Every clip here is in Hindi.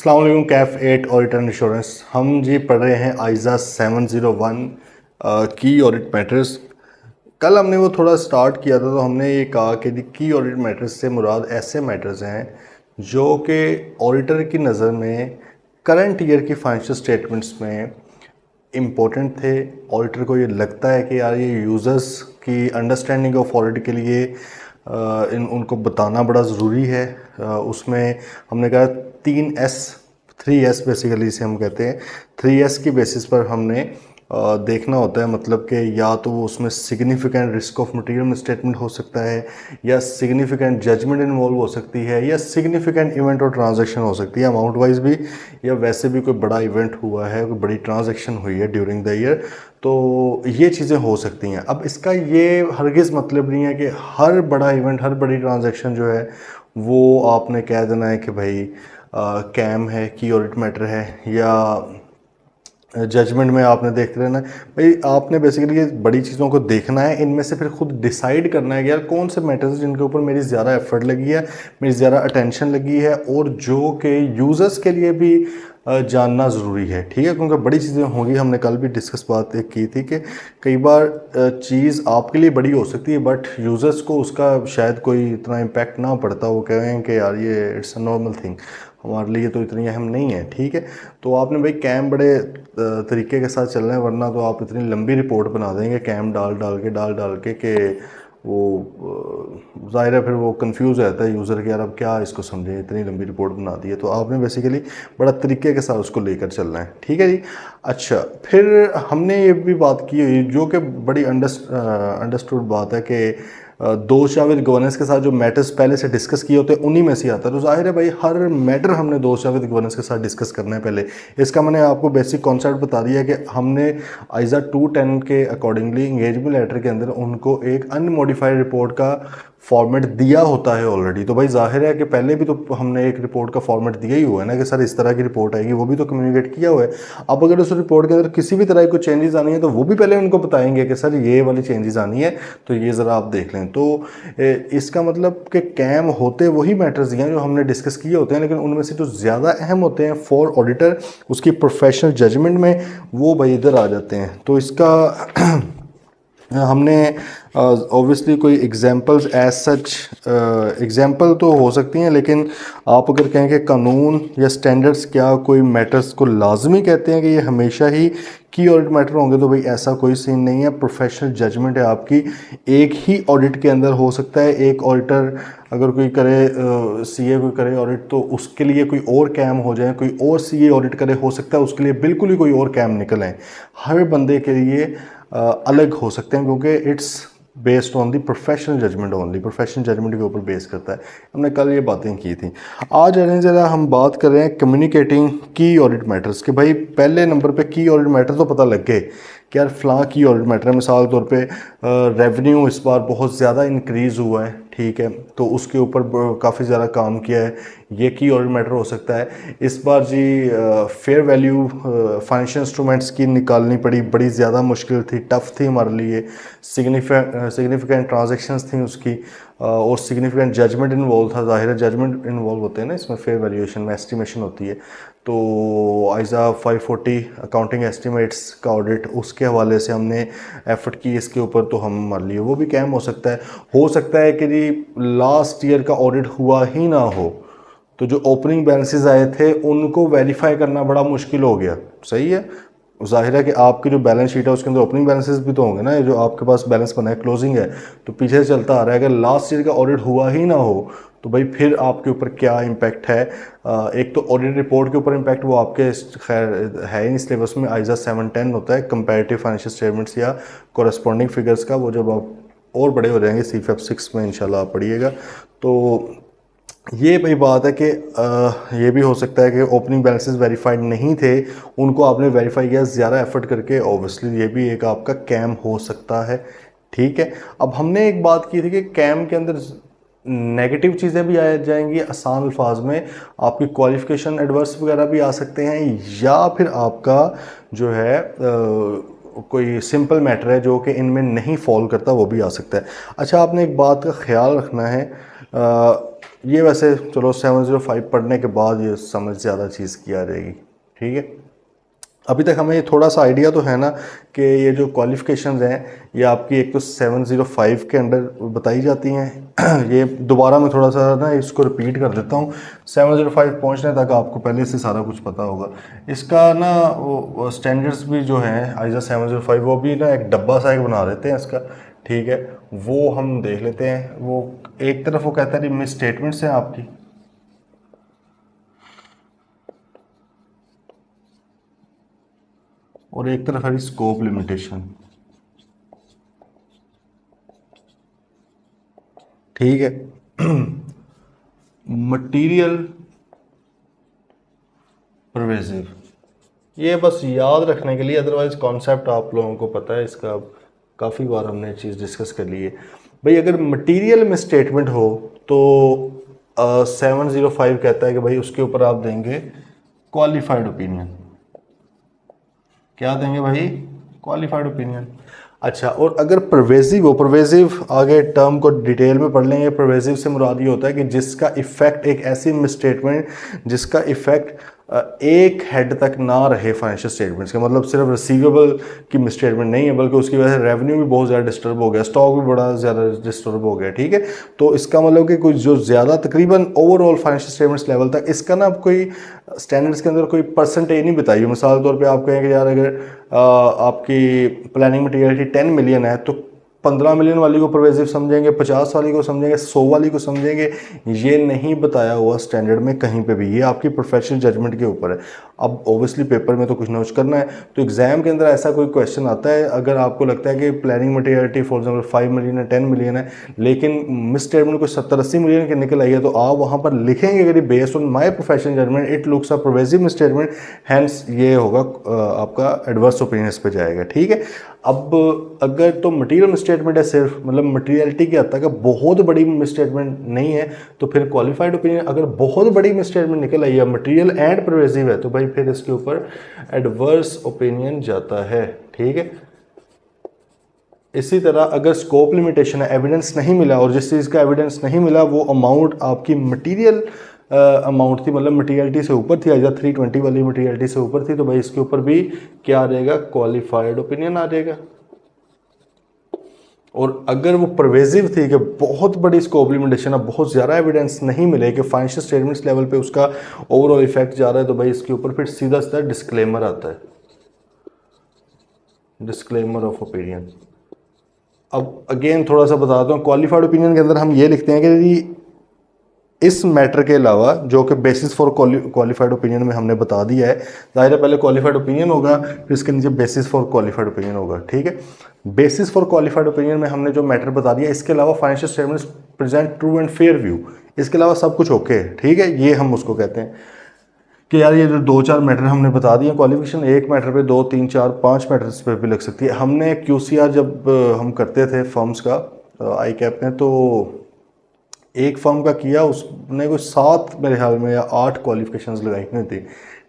अस्सलाम वालेकुम। कैफ 8 ऑडिट एंड इंश्योरेंस हम जी पढ़ रहे हैं आइज़ा 701 की ऑडिट मैटर्स। कल हमने वो थोड़ा स्टार्ट किया था तो हमने ये कहा कि की ऑडिट मैटर्स से मुराद ऐसे मैटर्स हैं जो कि ऑडिटर की नज़र में करंट ईयर की फाइनेंशियल स्टेटमेंट्स में इम्पोर्टेंट थे। ऑडिटर को ये लगता है कि यार ये यूज़र्स की अंडरस्टैंडिंग ऑफ ऑडिट के लिए उनको बताना बड़ा ज़रूरी है। उसमें हमने कहा 3S 3S बेसिकली इसे हम कहते हैं। 3S की बेसिस पर हमने देखना होता है, मतलब कि या तो वो उसमें significant risk of material misstatement हो सकता है, या सिग्निफिकेंट जजमेंट इन्वॉल्व हो सकती है, या सिग्निफिकेंट इवेंट और ट्रांजैक्शन हो सकती है अमाउंट वाइज भी, या वैसे भी कोई बड़ा इवेंट हुआ है, कोई बड़ी ट्रांजैक्शन हुई है ड्यूरिंग द ईयर, तो ये चीज़ें हो सकती हैं। अब इसका ये हरगिज़ मतलब नहीं है कि हर बड़ा इवेंट, हर बड़ी ट्रांजैक्शन जो है वो आपने कह देना है कि भाई कैम है, की ऑडिट मैटर है, या जजमेंट में आपने देखते रहना है। भाई आपने बेसिकली ये बड़ी चीज़ों को देखना है, इनमें से फिर खुद डिसाइड करना है कि यार कौन से मैटर्स जिनके ऊपर मेरी ज़्यादा एफर्ट लगी है, मेरी ज़्यादा अटेंशन लगी है, और जो कि यूज़र्स के लिए भी जानना ज़रूरी है। ठीक है, क्योंकि बड़ी चीज़ें होंगी। हमने कल भी डिस्कस बात एक की थी कि कई बार चीज़ आपके लिए बड़ी हो सकती है बट यूज़र्स को उसका शायद कोई इतना इम्पैक्ट ना पड़ता, वो कहें कि यार ये इट्स अ नॉर्मल थिंग, हमारे लिए तो इतनी अहम नहीं है। ठीक है, तो आपने भाई कैम बड़े तरीके के साथ चलना है, वरना तो आप इतनी लंबी रिपोर्ट बना देंगे कैम डाल डाल के कि वो ज़ाहिर है फिर वो कंफ्यूज हो जाता है यूज़र के, यार अब क्या इसको समझें, इतनी लंबी रिपोर्ट बना दी है। तो आपने बेसिकली बड़ा तरीके के साथ उसको लेकर चलना है। ठीक है जी। अच्छा, फिर हमने ये भी बात की हुई जो कि बड़ी अंडरस्टूड बात है कि दोषा विद गवर्नेंस के साथ जो मैटर्स पहले से डिस्कस किए होते हैं उन्हीं में से आता है। तो जाहिर है भाई हर मैटर हमने दोषा विद गवर्नेंस के साथ डिस्कस करना है पहले। इसका मैंने आपको बेसिक कॉन्सेप्ट बता दिया कि हमने आइज़ा 210 के अकॉर्डिंगली इंगेजमेंट लेटर के अंदर उनको एक अनमोडिफाइड रिपोर्ट का फॉर्मेट दिया होता है ऑलरेडी। तो भाई जाहिर है कि पहले भी तो हमने एक रिपोर्ट का फॉर्मेट दिया ही हुआ है ना कि सर इस तरह की रिपोर्ट आएगी, वो भी तो कम्युनिकेट किया हुआ है। अब अगर उस रिपोर्ट के अंदर किसी भी तरह की कोई चेंजेस आनी है तो वो भी पहले उनको बताएंगे कि सर ये वाली चेंजेस आनी है, तो ये ज़रा आप देख लें। तो इसका मतलब कि कैम होते वही मैटर्स हैं जो हमने डिस्कस किए होते हैं, लेकिन उनमें से जो ज़्यादा अहम होते हैं फॉर ऑडिटर उसकी प्रोफेशनल जजमेंट में, वो भाई इधर आ जाते हैं। तो इसका हमने ऑब्वियसली कोई एग्जांपल्स एज सच एग्जांपल तो हो सकती हैं, लेकिन आप अगर कहें कि कानून या स्टैंडर्ड्स क्या कोई मैटर्स को लाजमी कहते हैं कि ये हमेशा ही की ऑडिट मैटर होंगे, तो भाई ऐसा कोई सीन नहीं है। प्रोफेशनल जजमेंट है आपकी, एक ही ऑडिट के अंदर हो सकता है। एक ऑडिटर अगर कोई करे सीए कोई करे ऑडिट, तो उसके लिए कोई और कैम हो जाए, कोई और सीए ऑडिट करे, हो सकता है उसके लिए बिल्कुल ही कोई और कैम निकल आए। हर बंदे के लिए अलग हो सकते हैं क्योंकि it's based on the professional judgement only, professional judgement के ऊपर बेस करता है। हमने कल ये बातें की थी। आज ज़रा हम बात कर रहे हैं कम्युनिकेटिंग की ऑडिट मैटर्स के। भाई पहले नंबर पे की ऑडिट मैटर तो पता लग गए कि यार फ़लाँ की ऑडिट मैटर है। मिसाल के तौर पे रेवेन्यू इस बार बहुत ज़्यादा इंक्रीज़ हुआ है, ठीक है, तो उसके ऊपर काफ़ी ज़्यादा काम किया है, ये की ऑडिट मैटर हो सकता है। इस बार जी फेयर वैल्यू फाइनेंशियल इंस्ट्रूमेंट्स की निकालनी पड़ी, बड़ी ज़्यादा मुश्किल थी, टफ़ थी हमारे लिए। सिग्निफिकेंट ट्रांजैक्शंस थी उसकी, और सिग्निफिकेंट जजमेंट इन्वॉल्व था। ज़ाहिर है जजमेंट इन्वॉल्व होते हैं ना इसमें, फेयर वैल्यूएशन में एस्टिमेशन होती है। तो आइज़ा 540 अकाउंटिंग एस्टिमेट्स का ऑडिट, उसके हवाले से हमने एफर्ट की इसके ऊपर, तो हम मान लिए वो भी कैम हो सकता है। हो सकता है कि जी लास्ट ईयर का ऑडिट हुआ ही ना हो, तो जो ओपनिंग बैलेंसेस आए थे उनको वेरीफाई करना बड़ा मुश्किल हो गया। सही है, जाहिर है कि आपकी जो बैलेंस शीट है उसके अंदर ओपनिंग बैलेंसेस भी तो होंगे ना, जो आपके पास बैलेंस बना है क्लोजिंग है, तो पीछे से चलता आ रहा है। अगर लास्ट ईयर का ऑडिट हुआ ही ना हो तो भाई फिर आपके ऊपर क्या इम्पैक्ट है। एक तो ऑडिट रिपोर्ट के ऊपर इम्पैक्ट, वो आपके खैर है ही सिलेबस में, आइज़ा 710 होता है कंपैरेटिव फाइनेंशियल स्टेटमेंट्स या कॉरेस्पॉन्डिंग फिगर्स का। वो जब आप और बड़े हो जाएंगे CFAP 6 में इंशाल्लाह आप पढ़िएगा। तो ये भाई बात है कि ये भी हो सकता है कि ओपनिंग बैलेंसेस वेरीफाइड नहीं थे, उनको आपने वेरीफाई किया ज़्यादा एफर्ट करके, ऑब्वियसली ये भी एक आपका कैम हो सकता है। ठीक है, अब हमने एक बात की थी कि कैम के अंदर नेगेटिव चीज़ें भी आ जाएंगी, आसान अल्फाज में आपकी क्वालिफिकेशन एडवर्स वगैरह भी आ सकते हैं, या फिर आपका जो है कोई सिंपल मैटर है जो कि इनमें नहीं फॉल करता, वो भी आ सकता है। अच्छा, आपने एक बात का ख्याल रखना है, ये वैसे चलो 705 पढ़ने के बाद ये समझ ज़्यादा चीज़ की आ जाएगी, ठीक है। अभी तक हमें थोड़ा सा आइडिया तो है ना कि ये जो क्वालिफ़िकेशंस हैं ये आपकी एक तो 705 के अंडर बताई जाती हैं। ये दोबारा मैं थोड़ा सा ना इसको रिपीट कर देता हूँ। 705 पहुँचने तक आपको पहले से सारा कुछ पता होगा। इसका ना वो स्टैंडर्ड्स भी जो हैं आइजा 705 वो भी ना एक डब्बा सा एक बना देते हैं इसका, ठीक है। वो हम देख लेते हैं। वो एक तरफ वो कहता है कि मिस स्टेटमेंट्स हैं आपकी, और एक तरफ है स्कोप लिमिटेशन, ठीक है। मटीरियल परवेजिव, ये बस याद रखने के लिए, अदरवाइज कॉन्सेप्ट आप लोगों को पता है इसका, काफ़ी बार हमने चीज़ डिस्कस कर ली है। भाई अगर मटीरियल में स्टेटमेंट हो तो 705 कहता है कि भाई उसके ऊपर आप देंगे क्वालिफाइड ओपिनियन। क्या देंगे भाई? Qualified opinion. अच्छा, और अगर परवेजिव हो, परवेजिव आगे टर्म को डिटेल में पढ़ लेंगे। परवेजिव से मुराद ये होता है कि जिसका इफेक्ट, एक ऐसी मिसस्टेटमेंट जिसका इफेक्ट एक हेड तक ना रहे फाइनेंशियल स्टेटमेंट्स का, मतलब सिर्फ रिसीवेबल की मिसस्टेटमेंट नहीं है बल्कि उसकी वजह से रेवेन्यू भी बहुत ज़्यादा डिस्टर्ब हो गया, स्टॉक भी बड़ा ज़्यादा डिस्टर्ब हो गया, ठीक है। तो इसका मतलब कि कुछ जो ज़्यादा तकरीबन ओवरऑल फाइनेंशियल स्टेटमेंट्स लेवल तक, इसका ना कोई स्टैंडर्ड्स के अंदर कोई परसेंटेज नहीं बताई। मिसाल के तौर पे आप कहें कि यार अगर आपकी प्लानिंग मटीरियलिटी 10 मिलियन है तो 15 मिलियन वाली को परवेजिव समझेंगे, 50 वाली को समझेंगे, 100 वाली को समझेंगे, ये नहीं बताया हुआ स्टैंडर्ड में कहीं पे भी। ये आपकी प्रोफेशनल जजमेंट के ऊपर है। अब ऑब्वियसली पेपर में तो कुछ ना कुछ करना है, तो एग्जाम के अंदर ऐसा कोई क्वेश्चन आता है, अगर आपको लगता है कि planning materiality for example 5 million है, 10 मिलियन है, लेकिन मिस स्टेटमेंट को 70-80 मिलियन की निकल आई है, तो आप वहाँ पर लिखेंगे अगर based on my professional judgement it looks a pervasive misstatement, hence ये होगा आपका एडवर्स ओपिनियन इस पे जाएगा, ठीक है। अब अगर तो मटीरियल मिसस्टेटमेंट है सिर्फ, मतलब मटीरियलिटी की हद तक बहुत बड़ी मिसस्टेटमेंट नहीं है, तो फिर क्वालिफाइड ओपिनियन। अगर बहुत बड़ी मिसस्टेटमेंट निकल आई है, मटीरियल एंड परवेजिव है, तो भाई फिर इसके ऊपर एडवर्स ओपिनियन जाता है, ठीक है। इसी तरह अगर स्कोप लिमिटेशन है, एविडेंस नहीं मिला, और जिस चीज़ का एविडेंस नहीं मिला वो अमाउंट आपकी मटीरियल अमाउंट थी, मतलब मटीरियलिटी से ऊपर थी, आजा 320 वाली मटीरियलिटी से ऊपर थी, तो भाई इसके ऊपर भी क्या आ जाएगा? क्वालिफाइड ओपिनियन आ जाएगा। और अगर वो परवेजिव थी कि बहुत बड़ी स्कोप लिमिटेशन है, बहुत ज़्यादा एविडेंस नहीं मिले कि फाइनेंशियल स्टेटमेंट्स लेवल पे उसका ओवरऑल इफेक्ट जा रहा है, तो भाई इसके ऊपर फिर सीधा सीधा डिस्क्लेमर आता है, डिस्क्लेमर ऑफ ओपिनियन। अब अगेन थोड़ा सा बताता हूँ, क्वालिफाइड ओपिनियन के अंदर हम ये लिखते हैं कि इस मैटर के अलावा, जो कि बेसिस फॉर क्वालिफाइड ओपिनियन में हमने बता दिया है, जाहिर है पहले क्वालिफाइड ओपिनियन होगा, फिर इसके नीचे बेसिस फॉर क्वालिफाइड ओपिनियन होगा, ठीक है। बेसिस फॉर क्वालिफाइड ओपिनियन में हमने जो मैटर बता दिया, इसके अलावा financial statements present true and fair view, इसके अलावा सब कुछ ओके है, ठीक है। ये हम उसको कहते हैं कि यार ये जो 2-4 मैटर हमने बता दिए क्वालिफिकेशन, एक मैटर पे 2, 3, 4, 5 मैटर्स पे भी लग सकती है। हमने QCR जब हम करते थे फर्म्स का आई कैप में, तो एक फर्म का किया, उसने कोई 7 मेरे ख्याल में या 8 क्वालिफिकेशंस लगाई हुई थी,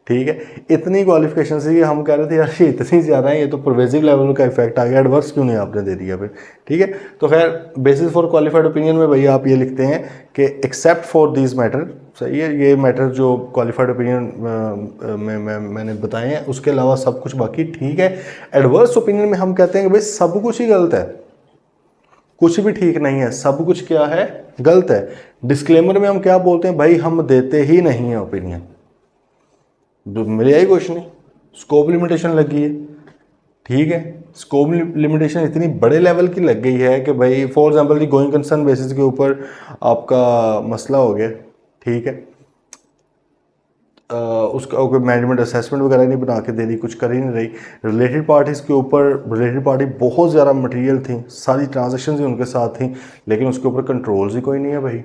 ठीक है। इतनी क्वालिफिकेशन थी कि हम कह रहे थे यार ये इतनी ज़्यादा है, ये तो परवेजिव लेवल का इफेक्ट आ गया, एडवर्स क्यों नहीं आपने दे दिया फिर, ठीक है। तो खैर बेसिस फॉर क्वालिफाइड ओपिनियन में भैया आप ये लिखते हैं कि एक्सेप्ट फॉर दिस मैटर, सही है, ये मैटर जो क्वालिफाइड ओपिनियन में मैंने बताए हैं, उसके अलावा सब कुछ बाकी ठीक है। एडवर्स ओपिनियन में हम कहते हैं कि भाई सब कुछ ही गलत है, कुछ भी ठीक नहीं है, सब कुछ क्या है? गलत है। डिस्क्लेमर में हम क्या बोलते हैं? भाई हम देते ही नहीं है ओपिनियन, मिलेगा ही कुछ नहीं, स्कोप लिमिटेशन लगी है, ठीक है। स्कोप लिमिटेशन इतनी बड़े लेवल की लग गई है कि भाई for example the going concern basis के ऊपर आपका मसला हो गया, ठीक है। उसका कोई मैनेजमेंट असेसमेंट वगैरह नहीं बना के दे रही, कुछ कर ही नहीं रही। रिलेटेड पार्टीज़ के ऊपर, रिलेटेड पार्टी बहुत ज़्यादा मटेरियल थी, सारी ट्रांजैक्शंस ही उनके साथ थी, लेकिन उसके ऊपर कंट्रोल्स ही कोई नहीं है भाई,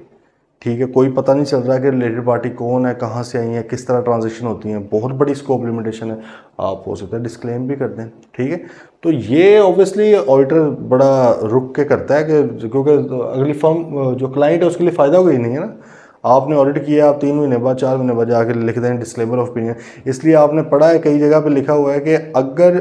ठीक है। कोई पता नहीं चल रहा कि रिलेटेड पार्टी कौन है, कहाँ से आई है, किस तरह ट्रांजैक्शन होती हैं, बहुत बड़ी स्कोप लिमिटेशन है। आप हो सकता है डिस्क्लेम भी कर दें, ठीक है। तो ये ऑब्वियसली ऑडिटर बड़ा रुक के करता है कि क्योंकि अगली फर्म जो क्लाइंट है उसके लिए फ़ायदा कोई नहीं है ना। आपने ऑडिट किया, आप 3 महीने बाद 4 महीने बाद जाकर लिख दें डिस्क्लेमर ऑफ ओपिनियन। इसलिए आपने पढ़ा है कई जगह पे लिखा हुआ है कि अगर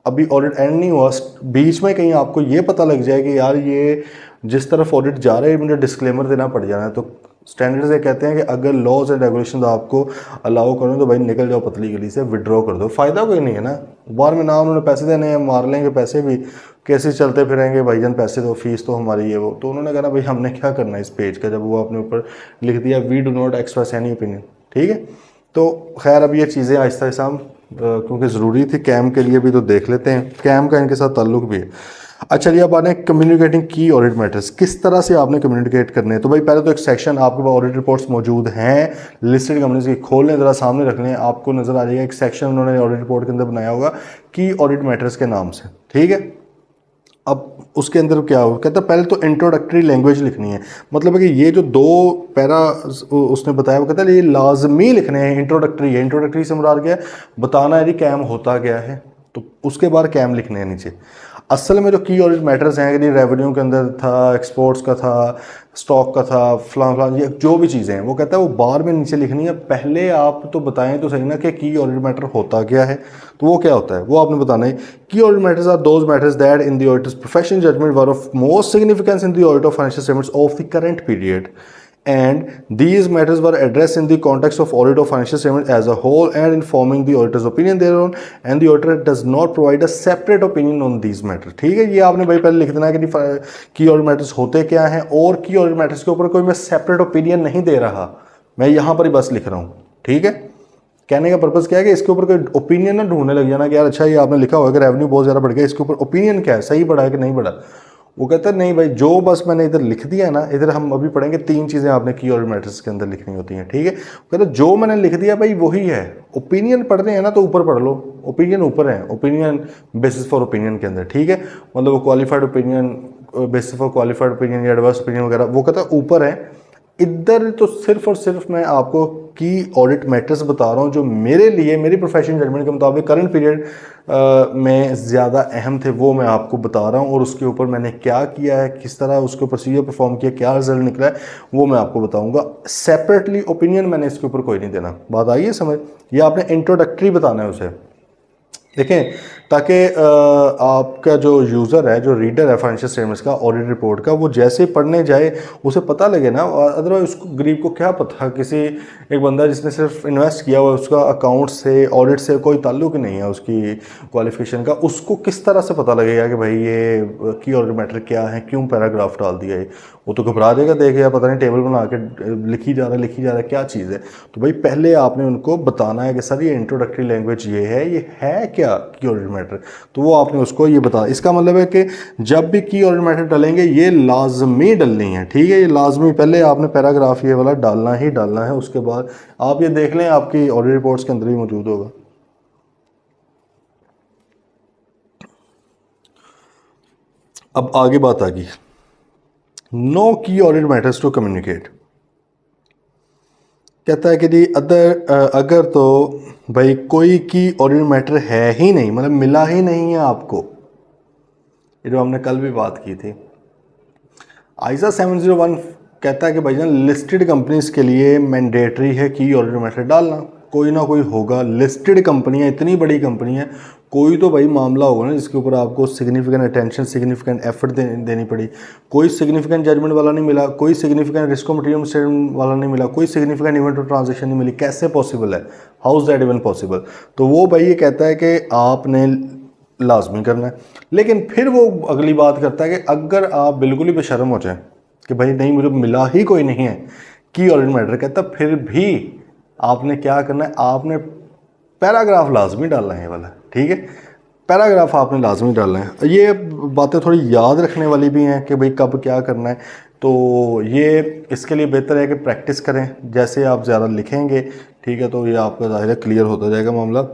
अभी ऑडिट एंड नहीं हुआ, बीच में कहीं आपको ये पता लग जाए कि यार ये जिस तरफ ऑडिट जा रहा है मुझे डिस्क्लेमर देना पड़ जाना है, तो स्टैंडर्ड्स ये कहते हैं कि अगर लॉज एंड रेगुलेशन आपको अलाउ करें तो भाई निकल जाओ पतली गली से, विड्रॉ कर दो, फ़ायदा कोई नहीं है ना। बार में ना उन्होंने पैसे देने हैं, मार लेंगे पैसे भी, कैसे चलते फिरेंगे भाईजान, पैसे दो, फीस तो हमारी है वो। तो उन्होंने कहा ना भाई हमने क्या करना है इस पेज का, जब वो अपने ऊपर लिख दिया we do not express any opinion, ठीक है। तो खैर अब ये चीज़ें आहिस्ता आहिस्ता हम क्योंकि ज़रूरी थी कैम के लिए भी, तो देख लेते हैं, कैम का इनके साथ ताल्लुक भी है। अच्छा ये अब आने कम्युनिकेटिंग की ऑडिट मैटर्स, किस तरह से आपने कम्युनिकेट करने हैं। तो भाई पहले तो एक सेक्शन आपके पास ऑडिट रिपोर्ट्स मौजूद हैं लिस्टेड कंपनीज की, खोल लें ज़रा, सामने रख लें, आपको नज़र आ जाएगा एक सेक्शन उन्होंने ऑडिट रिपोर्ट के अंदर बनाया होगा की ऑडिट मैटर्स के नाम से, ठीक है। अब उसके अंदर क्या हो, कहता है पहले तो इंट्रोडक्टरी लैंग्वेज लिखनी है, मतलब है कि ये जो 2 पैरा उसने बताया वो कहता है ये लाजमी लिखने हैं, इंट्रोडक्टरी है। इंट्रोडक्टरी से मुराद क्या है, बताना है जी कैम होता क्या है, तो उसके बाद कैम लिखने हैं नीचे। असल में जो की ऑडिट मैटर्स हैं कि रेवेन्यू के अंदर था, एक्सपोर्ट्स का था, स्टॉक का था, फलां ये जो भी चीज़ें हैं, वो कहता है वो बार में नीचे लिखनी है। पहले आप तो बताएं तो सही ना कि की ऑडिट मैटर होता क्या है, तो वो क्या होता है वो आपने बताना है। Key audit matters are those matters that in the auditor's professional judgment were of most significance in the audit of financial statements of the current period, and these matters were addressed in the context of audit of financial statement as a whole and informing the auditor's opinion thereon, and the auditor does not provide a separate opinion on these matters। ठीक है, ये आपने भाई पहले लिख देना है कि की ऑडिट मैटर्स होते क्या हैं, और की ऑडिट मैटर्स के ऊपर कोई मैं सेपरेट ओपिनियन नहीं दे रहा, मैं यहाँ पर ही बस लिख रहा हूँ, ठीक है। कहने का पर्पज़ क्या है कि इसके ऊपर कोई ओपिनियन ना ढूंढने लग जाना कि यार अच्छा ये आपने लिखा होगा कि रेवेन्यू बहुत ज़्यादा बढ़ गया, इसके ऊपर ओपिनियन क्या है, सही बढ़ा है कि नहीं बढ़ा। वो कहता है नहीं भाई, जो बस मैंने इधर लिख दिया है ना, इधर हम अभी पढ़ेंगे 3 चीज़ें आपने की ऑडिट मैटर्स के अंदर लिखनी होती हैं, ठीक है। वो कहता है जो मैंने लिख दिया भाई वही है, ओपिनियन पढ़ रहे हैं ना तो ऊपर पढ़ लो, ओपिनियन ऊपर है, ओपिनियन बेसिस फॉर ओपिनियन के अंदर, ठीक है। मतलब वो qualified opinion, basis for qualified opinion या एडवर्स ओपिनियन वगैरह, वो कहता है ऊपर है। इधर तो सिर्फ और सिर्फ मैं आपको की ऑडिट मैटर्स बता रहा हूँ जो मेरे लिए, मेरी प्रोफेशनल जजमेंट के मुताबिक करंट पीरियड में ज़्यादा अहम थे, वो मैं आपको बता रहा हूँ, और उसके ऊपर मैंने क्या किया है, किस तरह उसको प्रोसीजर परफॉर्म किया, क्या रिजल्ट निकला है, वो मैं आपको बताऊँगा। सेपरेटली ओपिनियन मैंने इसके ऊपर कोई नहीं देना। बात आई है समझ, ये आपने इंट्रोडक्टरी बताना है उसे, देखें, ताकि आपका जो यूज़र है, जो रीडर है फाइनेंशियल स्टेटमेंट्स का, ऑडिट रिपोर्ट का, वो जैसे पढ़ने जाए उसे पता लगे ना। अदरवाइज उसको गरीब को क्या पता, किसी एक बंदा जिसने सिर्फ इन्वेस्ट किया हुआ, उसका अकाउंट से, ऑडिट से कोई ताल्लुक नहीं है उसकी क्वालिफिकेशन का, उसको किस तरह से पता लगेगा कि भाई ये की ऑडिट मैटर क्या है, क्यों पैराग्राफ डाल दिया है। वो तो घबरा जाएगा, देखेगा पता नहीं टेबल बना के लिखी जा रहा है क्या चीज़ है। तो भाई पहले आपने उनको बताना है कि सर ये इंट्रोडक्टरी लैंग्वेज ये है क्या की ऑडिट मैटर, तो वो आपने उसको ये बता। इसका मतलब है कि जब भी की ऑडिट मैटर डालेंगे ये लाजमी डलनी है, ठीक है, ये लाजमी, पहले आपने पैराग्राफ ये वाला डालना ही डालना है। उसके बाद आप ये देख लें आपकी ऑडिट रिपोर्ट्स के अंदर ही मौजूद होगा। अब आगे बात आ गई, नो की ऑडिट मैटर्स टू कम्युनिकेट। कहता है कि जी अगर तो भाई कोई की ऑडिट मैटर है ही नहीं, मतलब मिला ही नहीं है आपको, ये जो हमने कल भी बात की थी, आइजा 701 कहता है कि भाईजान लिस्टेड कंपनीज के लिए मैंडेटरी है की ऑडिट मैटर डालना, कोई ना कोई होगा। लिस्टेड कंपनियां, इतनी बड़ी कंपनी है, कोई तो भाई मामला होगा ना जिसके ऊपर आपको सिग्निफिकेंट अटेंशन, सिग्निफिकेंट एफर्ट देनी पड़ी। कोई सिग्निफिकेंट जजमेंट वाला नहीं मिला, कोई सिग्निफिकेंट रिस्क मटेरियल स्टेटमेंट वाला नहीं मिला, कोई सिग्निफिकेंट इवेंट और ट्रांजेक्शन नहीं मिली, कैसे पॉसिबल है, how is that even possible. तो वो भाई ये कहता है कि आपने लाजमी करना है। लेकिन फिर वो अगली बात करता है कि अगर आप बिल्कुल ही बेशर्म हो जाए कि भाई नहीं मुझे मिला ही कोई नहीं है की ऑडिट मैटर, कहता फिर भी आपने क्या करना है, आपने पैराग्राफ लाजमी डालना है ये वाला, ठीक है, पैराग्राफ आपने लाजमी डालना है। ये बातें थोड़ी याद रखने वाली भी हैं कि भाई कब क्या करना है, तो ये इसके लिए बेहतर है कि प्रैक्टिस करें। जैसे आप ज़्यादा लिखेंगे, ठीक है, तो ये आपका ज़ाहिर है क्लियर होता जाएगा मामला।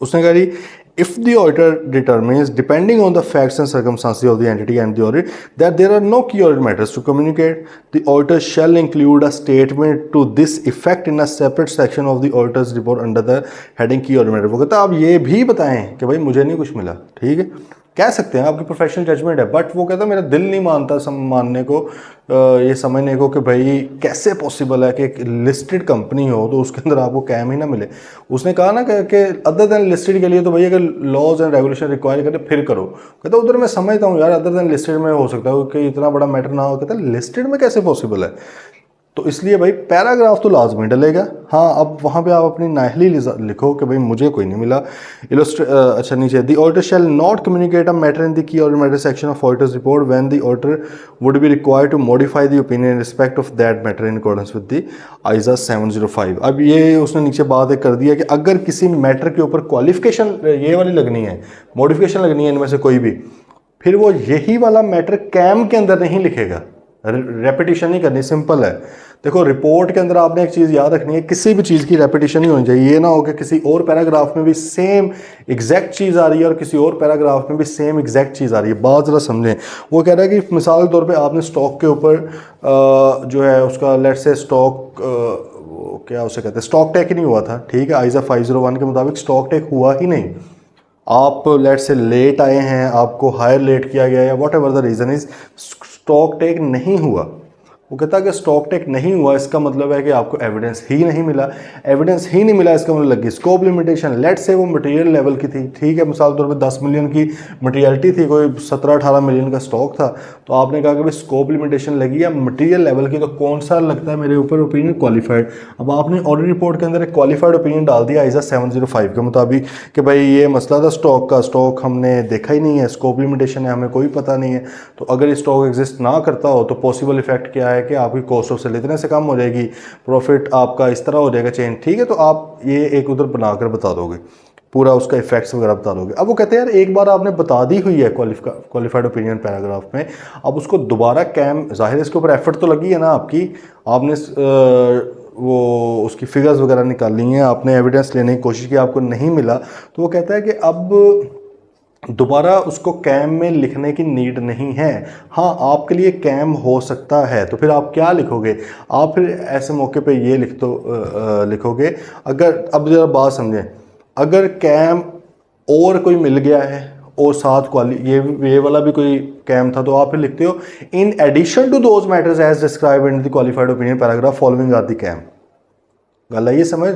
उसने कहा जी if the auditor determines, depending on the facts and circumstances of the entity and the audit, that there are no key audit matters to communicate, the auditor shall include a statement to this effect in a separate section of the auditor's report under the heading key audit matter। वो कहता है आप ये भी बताएं कि भाई मुझे नहीं कुछ मिला, ठीक है, कह सकते हैं, आपकी प्रोफेशनल जजमेंट है, बट वो कहता है मेरा दिल नहीं मानता मानने को, ये समझने को कि भाई कैसे पॉसिबल है कि एक लिस्टेड कंपनी हो तो उसके अंदर आपको कैम ही ना मिले। उसने कहा ना कि अदर देन लिस्टेड के लिए तो भाई अगर लॉज एंड रेगुलेशन रिक्वायर करे फिर करो। कहता उधर मैं समझता हूँ यार, अदर देन लिस्टेड में हो सकता है कि इतना बड़ा मैटर ना हो। कहता लिस्टेड में कैसे पॉसिबल है, तो इसलिए भाई पैराग्राफ तो लाजमी डलेगा। हाँ, अब वहाँ पे आप अपनी नाहली लिखो कि भाई मुझे कोई नहीं मिला। अच्छा नीचे, the auditor shall not communicate a matter in the key और matter section of auditor's report when the auditor would be required to modify the opinion in respect of that matter in accordance with the ISA 705। अब ये उसने नीचे बात एक कर दिया कि अगर किसी मैटर के ऊपर क्वालिफिकेशन ये वाली लगनी है, मॉडिफिकेशन लगनी है इनमें से कोई भी, फिर वो यही वाला मैटर कैम के अंदर नहीं लिखेगा, रेपिटेशन नहीं करनी। सिंपल है। देखो, रिपोर्ट के अंदर आपने एक चीज़ याद रखनी है, किसी भी चीज़ की रेपिटेशन नहीं होनी चाहिए। ये ना हो कि किसी और पैराग्राफ में भी सेम एग्जैक्ट चीज़ आ रही है और किसी और पैराग्राफ में भी सेम एग्जैक्ट चीज़ आ रही है। बात ज़रा समझें। वो कह रहा है कि मिसाल के तौर पे आपने स्टॉक के ऊपर जो है उसका लेट से स्टॉक क्या उसे कहते हैं, स्टॉक टेक ही नहीं हुआ था, ठीक है। आइजा 501 के मुताबिक स्टॉक टेक हुआ ही नहीं। आप लेट से लेट आए हैं, आपको हायर लेट किया गया या whatever the reason is, stock take नहीं हुआ। वो कहता है कि स्टॉक टेक नहीं हुआ, इसका मतलब है कि आपको एविडेंस ही नहीं मिला। एविडेंस ही नहीं मिला, इसका मतलब लगी स्कोप लिमिटेशन। लेट से वो मटेरियल लेवल की थी, ठीक है, मिसाल तौर पे 10 मिलियन की मटेरियलिटी थी, कोई 17-18 मिलियन का स्टॉक था, तो आपने कहा कि भाई स्कोप लिमिटेशन लगी है मटेरियल लेवल की, तो कौन सा लगता है मेरे ऊपर ओपिनियन, क्वालिफाइड। अब आपने ऑडिट रिपोर्ट के अंदर एक क्वालिफाइड ओपिनियन डाल दिया आइजा 705 के मुताबिक कि भाई ये मसला था स्टॉक का, स्टॉक हमने देखा ही नहीं है, स्कोप लिमिटेशन है, हमें कोई पता नहीं है। तो अगर ये स्टॉक एग्जिस्ट ना करता हो तो पॉसिबल इफेक्ट क्या है कि आपकी कॉस्ट ऑफ सेल इतने से कम हो जाएगी, प्रॉफिट आपका इस तरह हो जाएगा चेंज, ठीक है। तो आप ये एक उधर बनाकर बता दोगे, पूरा उसका इफेक्ट्स वगैरह बता दोगे। अब वो कहते हैं यार एक बार आपने बता दी हुई है क्वालिफाइड ओपिनियन पैराग्राफ में, अब उसको दोबारा कैम, जाहिर है इसके ऊपर एफर्ट तो लगी है ना आपकी, आपने वो उसकी फिगर्स वगैरह निकाली हैं, आपने एविडेंस लेने की कोशिश की, आपको नहीं मिला, तो वो कहता है कि अब दोबारा उसको कैम में लिखने की नीड नहीं है। हाँ, आपके लिए कैम हो सकता है, तो फिर आप क्या लिखोगे, आप फिर ऐसे मौके पे ये लिखोगे। अगर अब जरा बात समझें, अगर कैम और कोई मिल गया है और साथ ये वाला भी कोई कैम था, तो आप फिर लिखते हो in addition to those matters as describe in the qualified opinion paragraph following are the KAM. गल है ये समझ।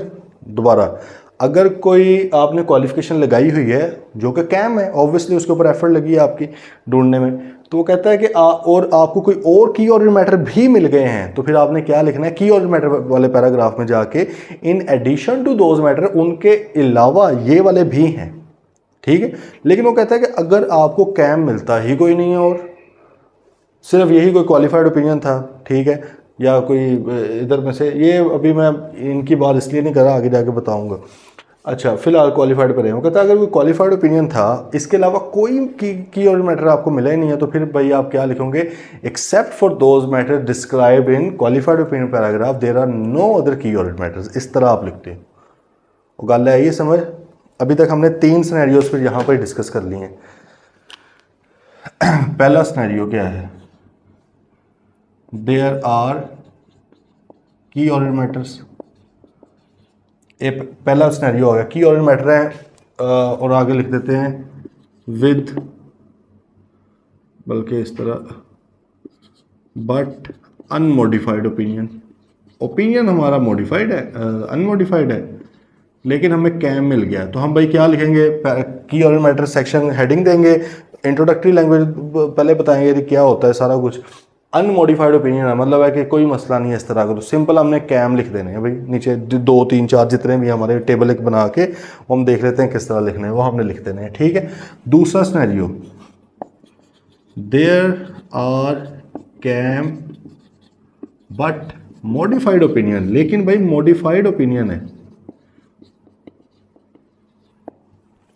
दोबारा, अगर कोई आपने क्वालिफिकेशन लगाई हुई है जो कि कैम है, ऑब्वियसली उसके ऊपर एफर्ट लगी है आपकी ढूंढने में, तो वो कहता है कि और आपको कोई और की और मैटर भी मिल गए हैं, तो फिर आपने क्या लिखना है, की और मैटर वाले पैराग्राफ में जाके in addition to those matter, उनके अलावा ये वाले भी हैं, ठीक है। लेकिन वो कहता है कि अगर आपको कैम मिलता ही कोई नहीं है और सिर्फ यही कोई क्वालिफाइड ओपिनियन था, ठीक है, या कोई इधर में से, ये अभी मैं इनकी बात इसलिए नहीं कर रहा, आगे जाके बताऊंगा। अच्छा, फिलहाल क्वालिफाइड पर है। वो कहता है अगर कोई क्वालिफाइड ओपिनियन था, इसके अलावा कोई की और मैटर आपको मिला ही नहीं है, तो फिर भाई आप क्या लिखोगे, except for those matter describe in qualified opinion paragraph there are no other key audit matters. इस तरह आप लिखते हो। गल है ये समझ। अभी तक हमने 3 सिनेरियोज फिर यहाँ पर डिस्कस कर लिए हैं। पहला सिनेरियो क्या है, there are key audit matters. पहला सिनेरियो हो गया, की और मैटर है, और आगे लिख देते हैं विद, बल्कि इस तरह, बट अनमोडिफाइड ओपिनियन। ओपिनियन हमारा मॉडिफाइड है, अनमोडिफाइड है, लेकिन हमें कैम मिल गया, तो हम भाई क्या लिखेंगे, की और मैटर सेक्शन हेडिंग देंगे, इंट्रोडक्टरी लैंग्वेज पहले बताएंगे कि क्या होता है सारा कुछ। अनमोडिफाइड ओपिनियन है, मतलब है कि कोई मसला नहीं है इस तरह का, तो सिंपल हमने कैम लिख देने हैं भाई। नीचे 2, 3, 4 जितने भी हमारे टेबल एक बना के वो हम देख लेते हैं किस तरह लिखने हैं, वो हमने लिख देने हैं, ठीक है। दूसरा scenario, there are KAM but modified opinion, लेकिन भाई मॉडिफाइड ओपिनियन है,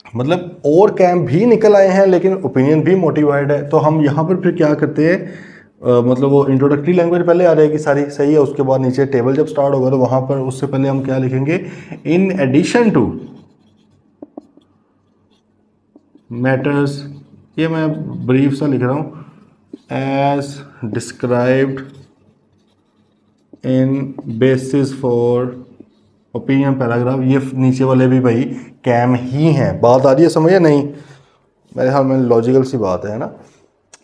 मतलब और कैम भी निकल आए हैं लेकिन ओपिनियन भी मॉडिफाइड है। तो हम यहाँ पर फिर क्या करते हैं, मतलब वो इंट्रोडक्टरी लैंग्वेज पहले आ जाएगी सारी, सही है, उसके बाद नीचे टेबल जब स्टार्ट होगा तो वहाँ पर उससे पहले हम क्या लिखेंगे, इन एडिशन टू मैटर्स, ये मैं ब्रीफ सा लिख रहा हूँ, as described in basis for opinion paragraph. ये नीचे वाले भी भाई कैम ही हैं। बात आ रही है समझ या नहीं, मेरे ख्याल में लॉजिकल सी बात है ना।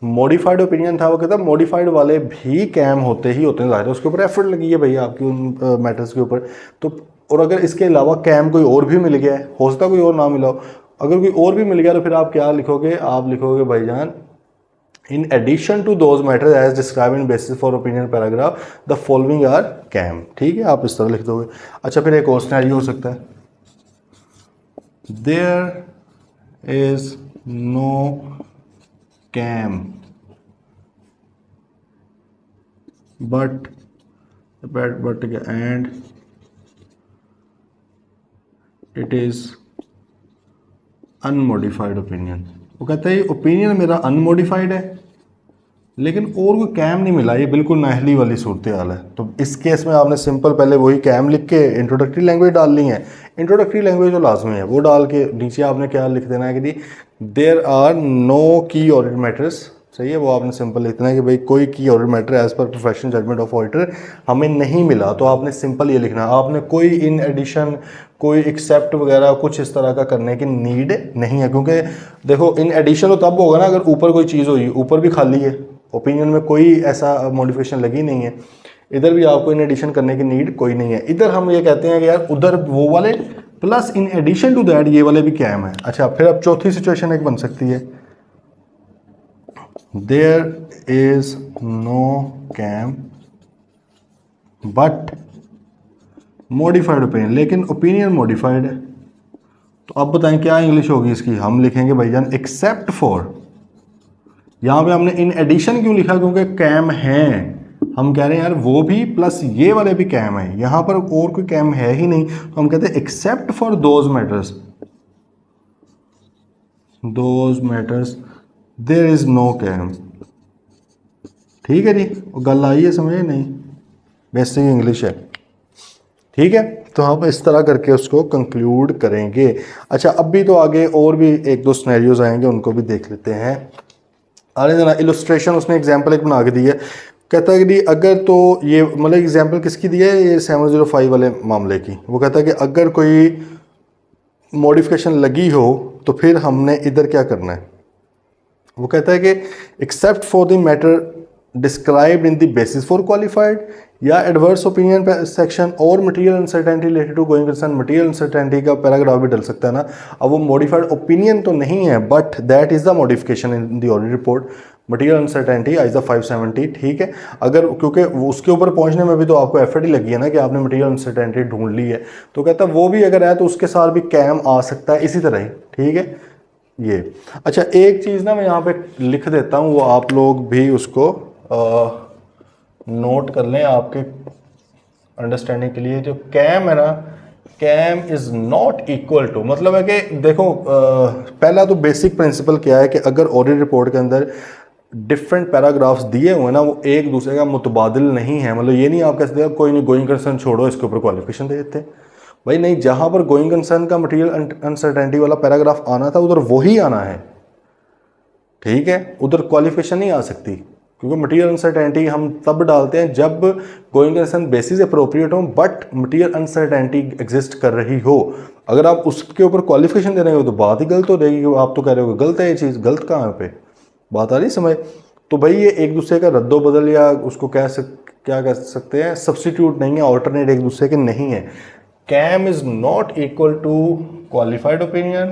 मॉडिफाइड ओपिनियन था, वो कहता मॉडिफाइड वाले भी कैम होते ही होते हैं, ज़ाहिर है उसके ऊपर एफर्ट लगी है भाई आपकी उन मैटर्स के ऊपर। तो और अगर इसके अलावा कैम कोई और भी मिल गया है, हो सकता कोई और ना मिला हो, अगर कोई और भी मिल गया तो फिर आप क्या लिखोगे, आप लिखोगे भाईजान in addition to those matters as describe in basis for opinion paragraph the following are KAM. ठीक है, आप इस तरह लिख दोगे। अच्छा, फिर एक और सिनेरियो हो सकता है, there is no KAM but and it is unmodified opinion. वो कहता है ये ओपिनियन मेरा अनमोडिफाइड है लेकिन और कोई कैम नहीं मिला, ये बिल्कुल नाहली वाली सूरत हाल है। तो इस केस में आपने सिंपल पहले वही कैम लिख के इंट्रोडक्टरी लैंग्वेज डालनी है। इंट्रोडक्टरी लैंग्वेज जो लाजमी है वो डाल के नीचे आपने क्या लिख देना है कि देयर आर नो की ऑडिट मैटर्स। सही है, वो आपने सिंपल लिखना है कि भाई कोई key audit matter as per professional judgement of auditor हमें नहीं मिला। तो आपने सिंपल ये लिखना है, आपने कोई इन एडिशन कोई एक्सेप्ट वगैरह कुछ इस तरह का करने की नीड नहीं है। क्योंकि देखो इन एडिशन तो तब होगा ना अगर ऊपर कोई चीज़ होगी, ऊपर भी खाली है, ओपिनियन में कोई ऐसा मॉडिफिकेशन लगी नहीं है। इधर भी आपको इन एडिशन करने की नीड कोई नहीं है। इधर हम ये कहते हैं कि यार उधर वो वाले plus in addition to that ये वाले भी कैम है। अच्छा, फिर अब चौथी सिचुएशन एक बन सकती है, there is no KAM but modified opinion, लेकिन ओपिनियन मॉडिफाइड है। तो अब बताएं क्या इंग्लिश होगी इसकी। हम लिखेंगे भाईजान एक्सेप्ट फॉर, यहाँ पे हमने इन एडिशन क्यों लिखा, क्योंकि कैम है। हम कह रहे हैं यार वो भी प्लस ये वाले भी कैम है, यहाँ पर और कोई कैम है ही नहीं। तो हम कहते हैं except for those matters there is no KAM. ठीक है जी, गल आई है समझे नहीं, बेसिक इंग्लिश है। ठीक है, तो हम इस तरह करके उसको कंक्लूड करेंगे। अच्छा, अब भी तो आगे और भी एक दो सिनेरियोज आएंगे, उनको भी देख लेते हैं। आने देना इलस्ट्रेशन, उसने एग्जांपल एक बना के दी है। कहता है कि अगर तो ये मतलब एग्जांपल किसकी दी है, ये 705 वाले मामले की। वो कहता है कि अगर कोई मॉडिफिकेशन लगी हो तो फिर हमने इधर क्या करना है। वो कहता है कि except for the matter described in the basis for qualified या एडवर्स ओपिनियन सेक्शन और material uncertainty related to going concern. Material uncertainty का पैराग्राफ भी डल सकता है ना। अब वो मॉडिफाइड ओपिनियन तो नहीं है but that is the modification in the audit report. Material uncertainty ISA 570। ठीक है, अगर क्योंकि उसके ऊपर पहुंचने में भी तो आपको एफर्ट ही लगी है ना कि आपने मटेरियल अनसर्टेनिटी ढूंढ ली है। तो कहता है वो भी अगर है तो उसके साथ भी कैम आ सकता है इसी तरह ही। ठीक है ये। अच्छा, एक चीज़ ना मैं यहाँ पे लिख देता हूँ, वो आप लोग भी उसको नोट कर लें आपके अंडरस्टैंडिंग के लिए। जो कैम है ना, KAM is not equal to, मतलब है कि देखो पहला तो बेसिक प्रिंसिपल क्या है कि अगर ऑडिट रिपोर्ट के अंदर डिफरेंट पैराग्राफ्स दिए हुए ना वो एक दूसरे का मुतबादिल नहीं है। मतलब ये नहीं आप कह सकते कोई नहीं गोइंग कंसर्न छोड़ो इसके ऊपर क्वालिफिकेशन दे देते भाई, नहीं। जहाँ पर गोइंग कंसर्न का मटेरियल अनसर्टेनिटी वाला पैराग्राफ आना था उधर वही आना है। ठीक है, उधर क्वालिफिकेशन नहीं आ सकती क्योंकि मटेरियल अनसर्टेनिटी हम तब डालते हैं जब गोइंग कंसर्न बेसिस अप्रोप्रिएट हो बट मटेरियल अनसर्टेनिटी एग्जिस्ट कर रही हो। अगर आप उसके ऊपर क्वालिफिकेशन दे रहे हो तो बात ही गलत हो रहेगी। आप तो कह रहे हो गलत है ये चीज़, गलत कहाँ पे, बात आ रही समझ। तो भाई ये एक दूसरे का रद्दो बदल या उसको क्या कह सकते हैं, सब्सटीट्यूट नहीं है, ऑल्टरनेट एक दूसरे के नहीं है। KAM is not equal to qualified opinion,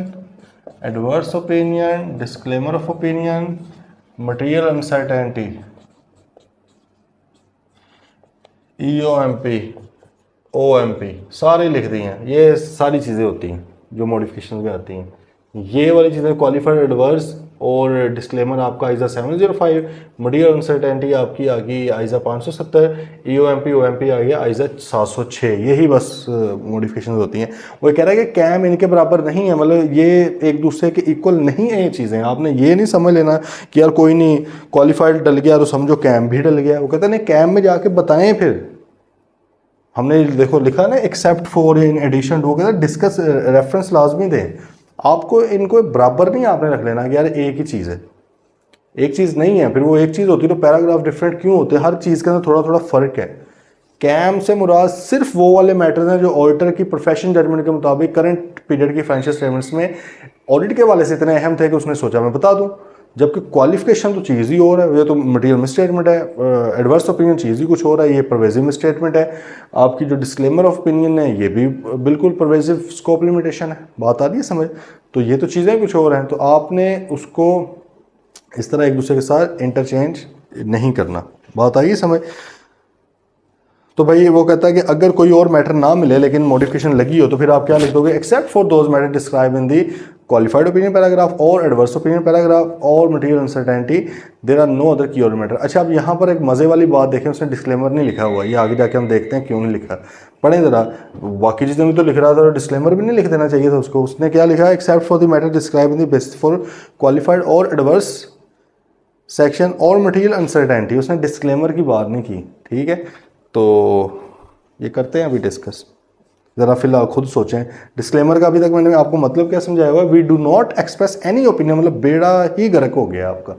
adverse opinion, disclaimer of opinion, material uncertainty, EOMP, OMP सारे लिख दी हैं। ये सारी चीज़ें होती हैं जो मॉडिफिकेशन में आती हैं। ये वाली चीज़ें क्वालिफाइड, एडवर्स और डिस्क्लेमर आपका आइजा 705, मटेरियल अनसर्टेनिटी आपकी आ गई आइजा 570, EOMP OMP आ गया आइजा 706। यही बस मॉडिफिकेशन होती हैं। वो कह रहा है कि कैम इनके बराबर नहीं है, मतलब ये एक दूसरे के इक्वल नहीं है ये चीज़ें। आपने ये नहीं समझ लेना कि यार कोई नहीं क्वालिफाइड डल गया तो समझो कैम भी डल गया। वो कहते नहीं, कैम में जाके बताएं। फिर हमने देखो लिखा ना except for in addition to, कहते डिस्कस रेफरेंस लाजमी दें। आपको इनको बराबर नहीं आपने रख लेना कि यार एक ही चीज़ है, एक चीज़ नहीं है। फिर वो एक चीज़ होती है तो पैराग्राफ डिफरेंट क्यों होते हैं, हर चीज़ के अंदर थोड़ा थोड़ा फ़र्क है। कैम से मुराद सिर्फ वो वाले मैटर्स हैं जो ऑडिटर की प्रोफेशनल जजमेंट के मुताबिक करंट पीरियड की फाइनेंशियल स्टेटमेंट्स में ऑडिट के वाले से इतने अहम थे कि उसने सोचा मैं बता दूं। जबकि क्वालिफिकेशन तो चीज़ ही और है, ये तो मटेरियल मिसस्टेटमेंट है, एडवर्स ओपिनियन चीज़ ही कुछ और है, ये परवेजिव मिसस्टेटमेंट है। आपकी जो डिस्क्लेमर ऑफ ओपिनियन है ये भी बिल्कुल परवेजिव स्कोप लिमिटेशन है। बात आ रही है समझ। तो ये तो चीज़ें कुछ और हैं, तो आपने उसको इस तरह एक दूसरे के साथ इंटरचेंज नहीं करना। बात आई समझ? तो भाई वो कहता है कि अगर कोई और मैटर ना मिले लेकिन मॉडिफिकेशन लगी हो तो फिर आप क्या लिख दोगे, except for those matter describe in the qualified opinion paragraph और एडवर्स ओपिनियन पैराग्राफ और material uncertainty there are no other key और मैटर। अच्छा, अब यहाँ पर एक मज़े वाली बात देखें, उसने डिस्क्लेमर नहीं लिखा हुआ, ये आगे जाके हम देखते हैं क्यों नहीं लिखा। पढ़ें ज़रा, बाकी चीज़ें भी तो लिख रहा था, और डिस्क्लेमर भी नहीं लिख देना चाहिए था उसको। उसने क्या लिखा, accept for the matter describe in the basis for qualified और एडवर्स सेक्शन और मटेरियल अनसर्टेनिटी, उसने डिस्क्लेमर की बात नहीं की। ठीक है, तो ये करते हैं अभी डिस्कस। ज़रा फिलहाल खुद सोचें, डिस्क्लेमर का अभी तक मैंने आपको मतलब क्या समझाया हुआ, we do not express any opinion, मतलब बेड़ा ही गर्क हो गया आपका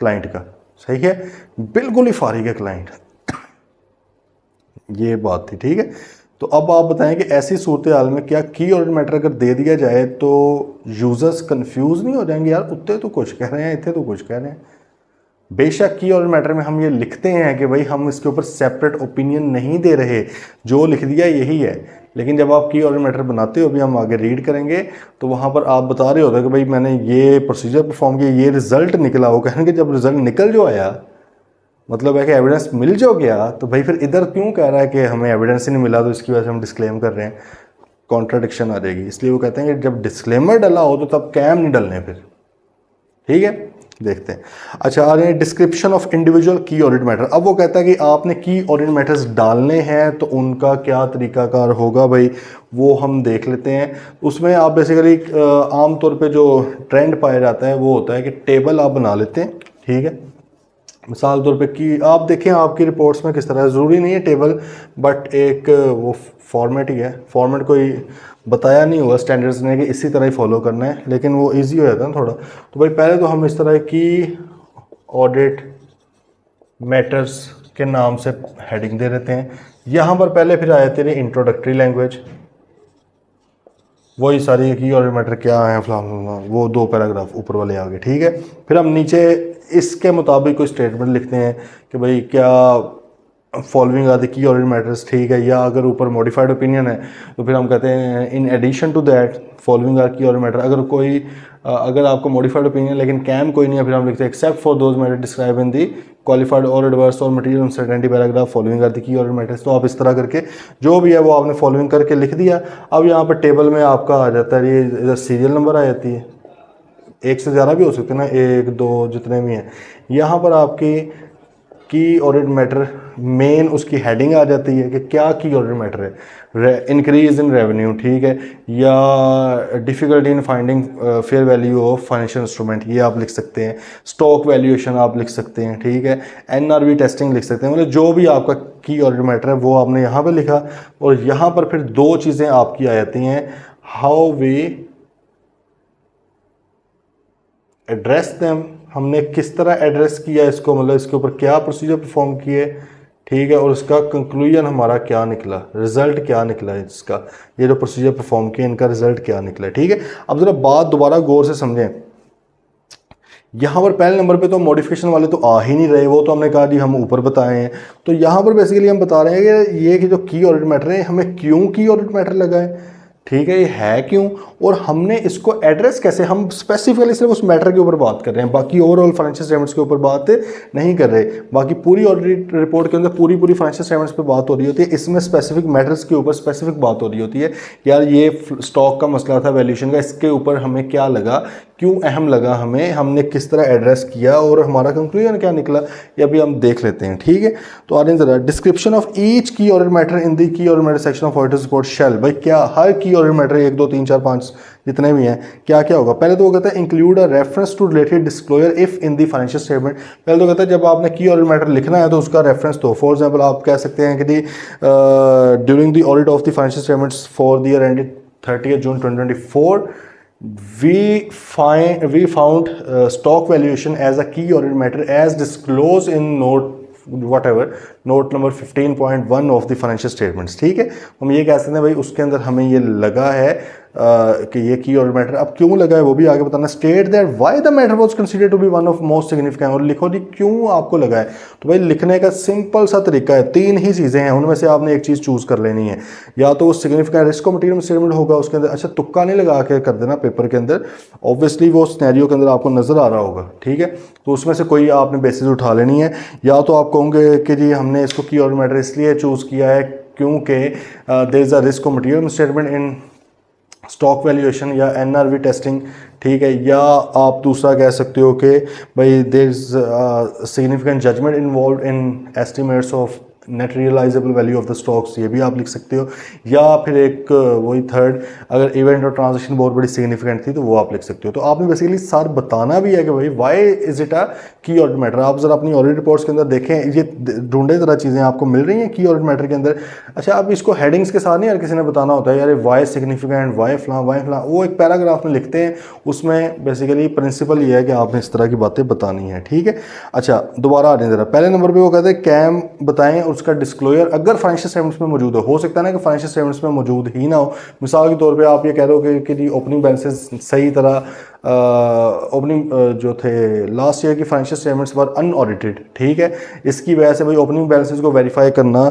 क्लाइंट का। सही है, बिल्कुल ही फारिग है क्लाइंट, ये बात थी। ठीक है, तो अब आप बताएं कि ऐसी सूरत हाल में क्या की और मैटर अगर दे दिया जाए तो यूज़र्स कंफ्यूज नहीं हो जाएंगे, यार उत्ते तो कुछ कह रहे हैं, इतने तो कुछ कह रहे हैं। बेशक की और मैटर में हम ये लिखते हैं कि भाई हम इसके ऊपर सेपरेट ओपिनियन नहीं दे रहे, जो लिख दिया यही है, लेकिन जब आप की और मैटर बनाते हो, अभी हम आगे रीड करेंगे, तो वहाँ पर आप बता रहे होते कि भाई मैंने ये प्रोसीजर परफॉर्म किया, ये रिजल्ट निकला। वो कहेंगे जब रिजल्ट निकल जो आया, मतलब है कि एविडेंस मिल जो गया, तो भाई फिर इधर क्यों कह रहा है कि हमें एविडेंस ही नहीं मिला तो इसकी वजह से हम डिस्क्लेम कर रहे हैं, कॉन्ट्राडिक्शन आ जाएगी। इसलिए वो कहते हैं कि जब डिस्क्लेमर डला हो तो तब कैम नहीं डलने फिर। ठीक है, देखते हैं। अच्छा, आ रहे हैं डिस्क्रिप्शन ऑफ इंडिविजुअल की ऑडिट मैटर। अब वो कहता है कि आपने की ऑडिट मैटर्स डालने हैं तो उनका क्या तरीकाकार होगा भाई, वो हम देख लेते हैं। उसमें आप बेसिकली आमतौर पे जो ट्रेंड पाया जाता है वो होता है कि टेबल आप बना लेते हैं। ठीक है, मिसाल तौर पे कि आप देखें आपकी रिपोर्ट्स में किस तरह, ज़रूरी नहीं है टेबल, बट एक वो फॉर्मेट ही है, फॉर्मेट कोई बताया नहीं हुआ स्टैंडर्ड्स ने कि इसी तरह ही फॉलो करना है, लेकिन वो इजी हो जाता है ना थोड़ा। तो भाई पहले तो हम इस तरह की ऑडिट मैटर्स के नाम से हेडिंग दे देते हैं। यहाँ पर पहले फिर आए तेरे इंट्रोडक्टरी लैंग्वेज, वही सारी की और मैटर क्या है फिलहाल, वो 2 पैराग्राफ ऊपर वाले आ गए। ठीक है, फिर हम नीचे इसके मुताबिक कोई स्टेटमेंट लिखते हैं कि भाई क्या following are the key audit matters. ठीक है, या अगर ऊपर मॉडिफाइड ओपिनियन है तो फिर हम कहते हैं in addition to that following are key और मैटर। अगर कोई अगर आपको मॉडिफाइड ओपिनियन लेकिन कैम कोई नहीं है, फिर हम लिखते हैं except for those matter describe in the qualified और एडवर्स और material uncertainty paragraph following are the key audit matters. तो आप इस तरह करके जो भी है वो आपने फॉलोइंग करके लिख दिया। अब यहाँ पर टेबल में आपका आ जाता है, ये इधर सीरियल नंबर आ जाती है, एक से ज़्यादा भी हो सकते हैं ना, 1 2 जितने भी हैं। यहाँ पर आपकी की ऑडिट मैटर मेन उसकी हेडिंग आ जाती है कि क्या की ऑडिट मैटर है, इंक्रीज इन रेवेन्यू। ठीक है, या difficulty in finding fair value of financial instrument, ये आप लिख सकते हैं। स्टॉक वैल्यूएशन आप लिख सकते हैं। ठीक है, एनआरवी टेस्टिंग लिख सकते हैं। मतलब जो भी आपका की ऑडिट मैटर है वो आपने यहाँ पे लिखा, और यहाँ पर फिर 2 चीज़ें आपकी आ जाती हैं, हाउ वी एड्रेस देम, हमने किस तरह एड्रेस किया इसको, मतलब इसके ऊपर क्या प्रोसीजर परफॉर्म किए। ठीक है, और इसका कंक्लूजन हमारा क्या निकला, रिजल्ट क्या निकला है इसका, ये जो प्रोसीजर परफॉर्म किया इनका रिजल्ट क्या निकला है। ठीक है, अब जरा बात दोबारा गौर से समझें। यहाँ पर पहले नंबर पे तो मॉडिफिकेशन वाले तो आ ही नहीं रहे, वो तो हमने कहा जी हम ऊपर बताए हैं। तो यहाँ पर बेसिकली हम बता रहे हैं कि ये कि जो की ऑडिट मैटर है हमें क्यों की ऑडिट मैटर लगा है। ठीक है, ये है क्यों, और हमने इसको एड्रेस कैसे, हम स्पेसिफिकली सिर्फ उस मैटर के ऊपर बात कर रहे हैं, बाकी ओवरऑल फाइनेंशियल स्टेटमेंट्स के ऊपर बात नहीं कर रहे। बाकी पूरी ऑडिट रिपोर्ट के अंदर पूरी फाइनेंशियल स्टेटमेंट्स पे बात हो रही होती है, इसमें स्पेसिफिक मैटर्स के ऊपर स्पेसिफिक बात हो रही होती है। यार ये स्टॉक का मसला था वैल्यूएशन का, इसके ऊपर हमें क्या लगा, क्यों अहम लगा हमें, हमने किस तरह एड्रेस किया और हमारा कंक्लूजन क्या निकला, ये अभी हम देख लेते हैं। ठीक है, तो आ रहे हैं जरा डिस्क्रिप्शन ऑफ ईच की ऑडिट मैटर इन दी की audit matter section of audit report शैल। भाई क्या हर की ऑडिट मैटर 1 2 3 4 5 जितने भी हैं क्या क्या होगा। पहले तो वो कहता है include a reference to related disclosure if in the financial statement. पहले तो कहता है जब आपने की ऑडिट मैटर लिखना है तो उसका रेफरेंस दो। फॉर एग्जाम्पल आप कह सकते हैं कि the during the audit of the financial statements for the year ended 30 June 2024 we found stock valuation as a key audit matter as disclosed in note whatever note number 15.1 of the financial statements. ठीक है, हम ये कह सकते हैं भाई उसके अंदर हमें ये लगा है कि ये की ऑडिट मैटर। अब क्यों लगा है वो भी आगे बताना। State that why the matter was considered to be one of most significant, और लिखो जी क्यों आपको लगा है। तो भाई लिखने का सिंपल सा तरीका है, 3 ही चीज़ें हैं, उनमें से आपने एक चीज़ चूज़ कर लेनी है। या तो वो सिग्निफिकेंट रिस्क मटेरियल स्टेटमेंट होगा उसके अंदर, अच्छा तुक्का नहीं लगा के कर देना पेपर के अंदर, ऑब्वियसली वो सिनेरियो के अंदर आपको नज़र आ रहा होगा। ठीक है, तो उसमें से कोई आपने बेसिस उठा लेनी है। या तो आप कहोगे कि जी हमने इसको की ऑडिट मैटर इसलिए चूज़ किया है क्योंकि there is a risk material statement in stock valuation या एनआरवी टेस्टिंग। ठीक है, या आप दूसरा कह सकते हो कि भाई there is significant judgment involve in estimates of net realisable value of the stocks, ये भी आप लिख सकते हो। या फिर एक वही थर्ड, अगर इवेंट और ट्रांजेक्शन बहुत बड़ी सिग्निफिकेंट थी तो वो आप लिख सकते हो। तो आपने बेसिकली सर बताना भी है कि भाई why is it a key audit matter. आप जरा अपनी ऑडिट रिपोर्ट्स के अंदर देखें, ये ढूंढे जरा चीज़ें आपको मिल रही हैं की ऑडिट मैटर के अंदर। अच्छा, अब इसको हेडिंग्स के साथ नहीं यार किसी ने बताना होता है यार वाई सिग्निफिकेंट, वाई फलां, वो एक पैराग्राफ में लिखते हैं, उसमें बेसिकली प्रिंसिपल ये है कि आपने इस तरह की बातें बतानी है। ठीक है, अच्छा दोबारा आ जाए जरा, पहले नंबर पे वो कहते हैं कैम बताएं उसका डिस्क्लोजर अगर फाइनेंशियल स्टेटमेंट्स में मौजूद हो सकता है ना कि फाइनेंशियल स्टेटमेंट्स में मौजूद ही ना हो। मिसाल के तौर पे आप ये कह रहे हो कि जी ओपनिंग बैलेंसेस सही तरह ओपनिंग जो थे लास्ट ईयर की फाइनेंशियल स्टेटमेंट्स वर अनऑडिटेड। ठीक है, इसकी वजह से भाई ओपनिंग बैलेंसेस को वेरीफाई करना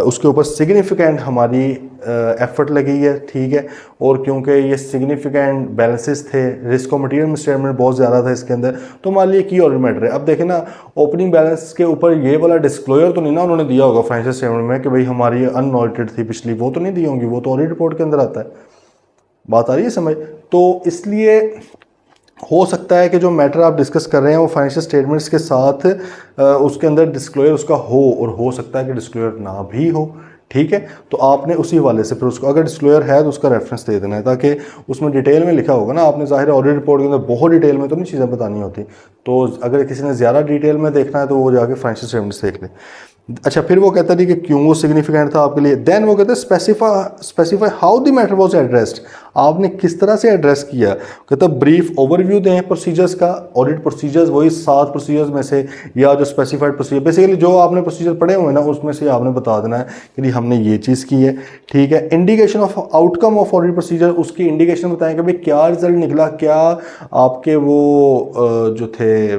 उसके ऊपर सिग्निफिकेंट हमारी एफर्ट लगी है। ठीक है, और क्योंकि ये सिग्निफिकेंट बैलेंसेस थे, रिस्क और मटेरियल स्टेटमेंट बहुत ज़्यादा था इसके अंदर, तो मान लिया की ऑडिट मैटर है। अब देखें ना, ओपनिंग बैलेंस के ऊपर ये वाला डिस्क्लोजर तो नहीं ना उन्होंने दिया होगा फाइनेंशियल स्टेटमेंट में कि भाई हमारी अनऑडिटेड थी पिछली, वो तो नहीं दी होंगी, वो तो ऑडिट रिपोर्ट के अंदर आता है। बात आ रही है समझ? तो इसलिए हो सकता है कि जो मैटर आप डिस्कस कर रहे हैं वो फाइनेंशियल स्टेटमेंट्स के साथ उसके अंदर डिस्क्लोजर उसका हो, और हो सकता है कि डिस्क्लोजर ना भी हो। ठीक है, तो आपने उसी हवाले से फिर उसको अगर डिस्क्लोजर है तो उसका रेफरेंस दे देना है, ताकि उसमें डिटेल में लिखा होगा ना। आपने ज़ाहिर ऑडिट रिपोर्ट के अंदर बहुत डिटेल में तो नहीं चीज़ें बतानी होती, तो अगर किसी ने ज़्यादा डिटेल में देखना है तो वो जाके फाइनेंशियल स्टेटमेंट्स देख ले। अच्छा, फिर वो कहता है कि क्यों वो सिग्निफिकेंट था आपके लिए। देन वो कहते हैं specify how the matter was addressed, आपने किस तरह से एड्रेस किया। कहता है ब्रीफ ओवरव्यू दें प्रोसीजर्स का, ऑडिट प्रोसीजर्स वही 7 प्रोसीजर्स में से, या जो स्पेसिफाइड प्रोसीजर बेसिकली जो आपने प्रोसीजर पढ़े हुए हैं ना उसमें से आपने बता देना है कि हमने ये चीज़ की है। ठीक है, indication of outcome of audit procedure, उसकी इंडिकेशन बताएं कि भाई क्या रिजल्ट निकला, क्या आपके वो जो थे